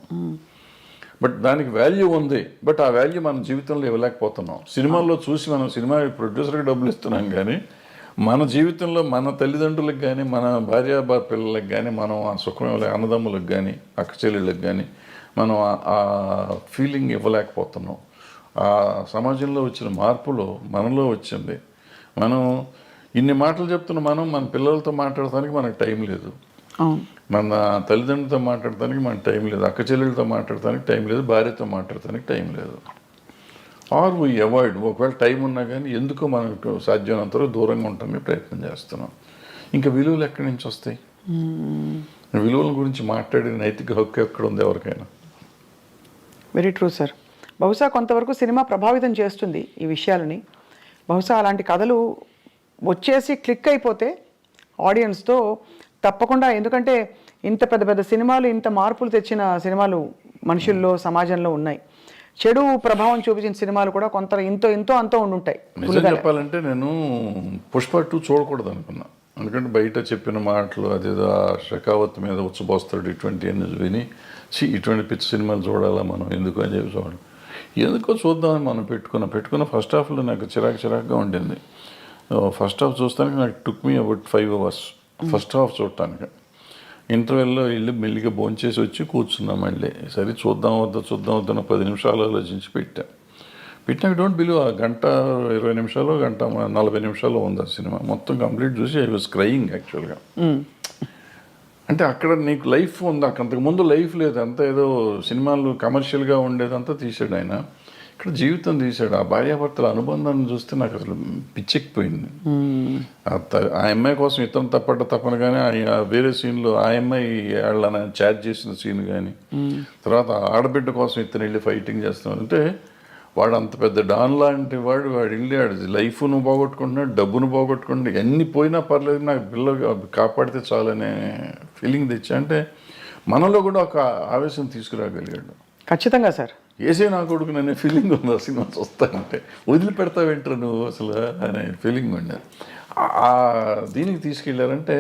బట్ దానికి వాల్యూ ఉంది, బట్ ఆ వాల్యూ మన జీవితంలో ఇవ్వలేకపోతున్నాం. సినిమాల్లో చూసి మనం సినిమా ప్రొడ్యూసర్కి డబ్బులు ఇస్తున్నాం కానీ మన జీవితంలో మన తల్లిదండ్రులకు కానీ, మన భార్య పిల్లలకు కానీ మనం ఆ సుఖం అన్నదమ్ములకు కానీ, అక్క చెల్లెళ్ళకి కానీ మనం ఆ ఫీలింగ్ ఇవ్వలేకపోతున్నాం. ఆ సమాజంలో వచ్చిన మార్పులో మనలో వచ్చింది. మనం ఇన్ని మాటలు చెప్తున్న మనం మన పిల్లలతో మాట్లాడటానికి మనకు టైం లేదు, మన తల్లిదండ్రులతో మాట్లాడటానికి మనకు టైం లేదు, అక్క చెల్లెళ్ళతో మాట్లాడటానికి టైం లేదు, భార్యతో మాట్లాడటానికి టైం లేదు. Are we avoid. ఒకవేళ టైం ఉన్నా కానీ ఎందుకో మనకు సాధ్యమైనంత వరకు దూరంగా ఉండటానికి ప్రయత్నం చేస్తున్నాం. ఇంకా విలువలు ఎక్కడి నుంచి వస్తాయి? విలువల గురించి మాట్లాడే నైతిక హక్కు ఎక్కడ ఉంది ఎవరికైనా? Very true sir. బహుశా కొంతవరకు సినిమా ప్రభావితం చేస్తుంది ఈ విషయాలని. బహుశా అలాంటి కథలు వచ్చేసి క్లిక్ అయిపోతే ఆడియన్స్తో తప్పకుండా, ఎందుకంటే ఇంత పెద్ద పెద్ద సినిమాలు, ఇంత మార్పులు తెచ్చిన సినిమాలు మనుషుల్లో, సమాజంలో ఉన్నాయి. చెడు ప్రభావం చూపించిన సినిమాలు కూడా కొంత ఎంతో అంతో ఉండుంటాయి. నిజం చెప్పాలంటే నేను పుష్ప 2 చూడకూడదు అనుకున్నా. ఎందుకంటే బయట చెప్పిన మాటలు, అదేదో ఆ షెకావత్ మీద ఉచ్చబోస్తాడు ఇటువంటి అన్ని విని, ఇటువంటి పిచ్చి సినిమాలు చూడాలా మనం ఎందుకు అని చెప్పి చూడండి. ఎందుకో చూద్దామని మనం పెట్టుకున్న ఫస్ట్ హాఫ్లో నాకు చిరాకుగా ఉండింది. ఫస్ట్ హాఫ్ చూస్తానికి నాకు took me about 5 hours first half చూడటానికి. ఇంటర్వెల్లో వెళ్ళి మెల్లిగా భోంచేసి వచ్చి కూర్చున్నాం. మళ్ళీ సరే చూద్దాం వద్దా 10 నిమిషాలు ఆలోచించి పెట్టినాక డోంట్ బిలీవ్ ఆ గంట 20 నిమిషాలు, గంట 40 నిమిషాలు ఉంది ఆ సినిమా. మొత్తం కంప్లీట్ చూసి ఐ వాజ్ క్రయింగ్ యాక్చువల్గా. అంటే అక్కడ నీకు లైఫ్ ఉంది, అంతకుముందు లైఫ్ లేదు, అంతా ఏదో సినిమాలు కమర్షియల్గా ఉండేదంతా తీసాడు ఆయన. ఇక్కడ జీవితం తీశాడు. ఆ భార్యాభర్తల అనుబంధాన్ని చూస్తే నాకు అసలు పిచ్చెక్కిపోయింది. ఆ అమ్మాయి కోసం ఇతను తప్పన కానీ వేరే సీన్లో ఆ అమ్మాయి వాళ్ళని చాట్ చేసిన సీన్ కానీ, తర్వాత ఆడబిడ్డ కోసం ఇతను వెళ్ళి ఫైటింగ్ చేస్తున్నాడు. అంటే వాడు అంత పెద్ద డాన్ లాంటి వాడు వెళ్ళి లైఫ్ను పోగొట్టుకుంటున్నాడు, డబ్బును పోగొట్టుకుంటున్నాడు, ఎన్ని పోయినా పర్లేదు నాకు పిల్లలు కాపాడితే చాలనే ఫీలింగ్ తెచ్చా. అంటే మనలో కూడా ఒక ఆవేశం తీసుకురాగలిగాడు. ఖచ్చితంగా సార్. ఏసే నా కొడుకు అనే ఫీలింగ్ ఉంది ఆ సినిమా చూస్తానంటే. వదిలిపెడతావేంటారు నువ్వు అసలు అనే ఫీలింగ్ ఉండే. దీనికి తీసుకెళ్ళారంటే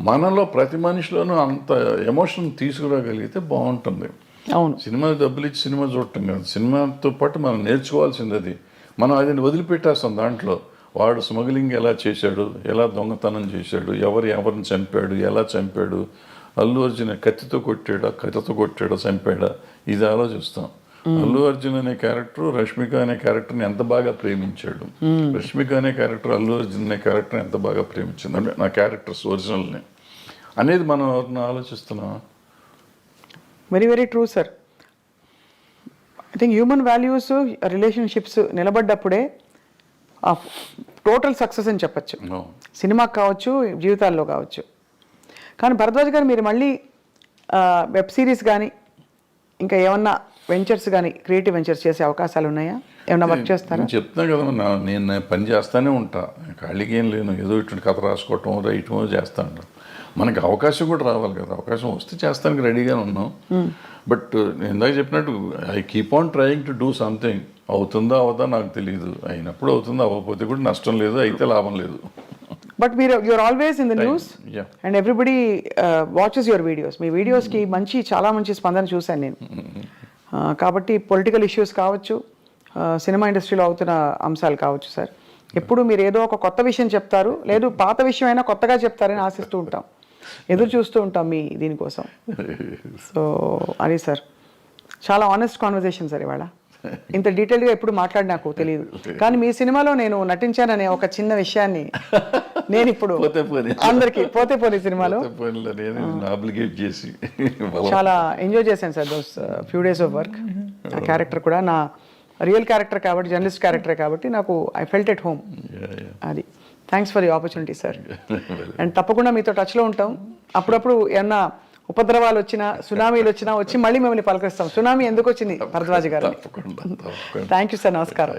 మనలో ప్రతి మనిషిలోనూ అంత ఎమోషన్ తీసుకురాగలిగితే బాగుంటుంది. అవును, సినిమా డబ్బులు ఇచ్చి సినిమా చూడటం కాదు, సినిమాతో పాటు మనం నేర్చుకోవాల్సింది అది. మనం అది వదిలిపెట్టేస్తాం. దాంట్లో వాడు స్మగ్లింగ్ ఎలా చేశాడు, ఎలా దొంగతనం చేశాడు, ఎవరిని చంపాడు, ఎలా చంపాడు, అల్లు అర్జున్ కత్తితో కొట్టాడా చంపాడా, ఇది ఆలోచిస్తాం. అల్లు అర్జున్ అనే క్యారెక్టర్ రష్మిక అనే క్యారెక్టర్ని ఎంత బాగా ప్రేమించాడు, రష్మిక అనే క్యారెక్టర్ అల్లు అర్జున్ అనే క్యారెక్టర్ని ఎంత బాగా ప్రేమించింది, అంటే నా క్యారెక్టర్స్ ఒరిజినల్ని అనేది మనం ఎవరిని ఆలోచిస్తున్నాం. Very very true sir. I think human values, relationships నిలబడ్డప్పుడే టోటల్ సక్సెస్ అని చెప్పచ్చు. సినిమాకి కావచ్చు, జీవితాల్లో కావచ్చు. కానీ భరద్వాజ్ గారు మీరు మళ్ళీ వెబ్ సిరీస్ కానీ ఇంకా ఏమన్నా వెంచర్స్ కానీ, క్రియేటివ్ వెంచర్స్ చేసే అవకాశాలు ఉన్నాయా? ఏమన్నా వర్క్ చేస్తారా? చెప్తున్నా కదా, నేను పని చేస్తానే ఉంటా, ఖాళీగా ఏం లేను. ఏదో ఇటువంటి కథ రాసుకోవటం, రైటమో చేస్తా ఉంటాను. మనకి అవకాశం కూడా రావాలి కదా, అవకాశం వస్తే చేస్తానికి రెడీగానే ఉన్నాం. బట్ నేను ఇందాక చెప్పినట్టు I keep on trying to do something. అవుతుందా అవదా నాకు తెలియదు. అయినప్పుడు అవుతుందా, అవ్వకపోతే కూడా నష్టం లేదు, అయితే లాభం లేదు. But you're always in the news, and everybody watches your videos. మీ వీడియోస్కి చాలా మంచి స్పందన చూశాను నేను. కాబట్టి పొలిటికల్ ఇష్యూస్ కావచ్చు, సినిమా ఇండస్ట్రీలో అవుతున్న అంశాలు కావచ్చు సార్, ఎప్పుడు మీరు ఏదో ఒక కొత్త విషయం చెప్తారు, లేదు పాత విషయం అయినా కొత్తగా చెప్తారని ఆశిస్తూ ఉంటాం, ఎదురు చూస్తూ ఉంటాం మీ దీనికోసం. సో అది సార్, చాలా ఆనెస్ట్ కాన్వర్జేషన్ సార్ ఇవాళ. ఇంత డీటెయిల్గా ఎప్పుడు మాట్లాడి నాకు తెలియదు. కానీ మీ సినిమాలో నేను నటించాననే ఒక చిన్న విషయాన్ని నేను ఇప్పుడు అందరికి పోతే సినిమాలో చాలా ఎంజాయ్ చేశాను sir. Those few days of work. ఆ క్యారెక్టర్ కూడా నా రియల్ క్యారెక్టర్ కాబట్టి, జర్నలిస్ట్ క్యారెక్టర్ కాబట్టి నాకు ఐ ఫెల్ట్ ఎట్ హోమ్. అది thanks for the opportunity sir. And తప్పకుండా మీతో టచ్లో ఉంటాం. అప్పుడప్పుడు ఏమన్నా ఉపద్రవాలు వచ్చినా, సునామీలు వచ్చినా వచ్చి మళ్ళీ మిమ్మల్ని పలకరిస్తాం. సునామీ ఎందుకు వచ్చింది భరద్వాజ్ గారు? Thank you sir. నమస్కారం.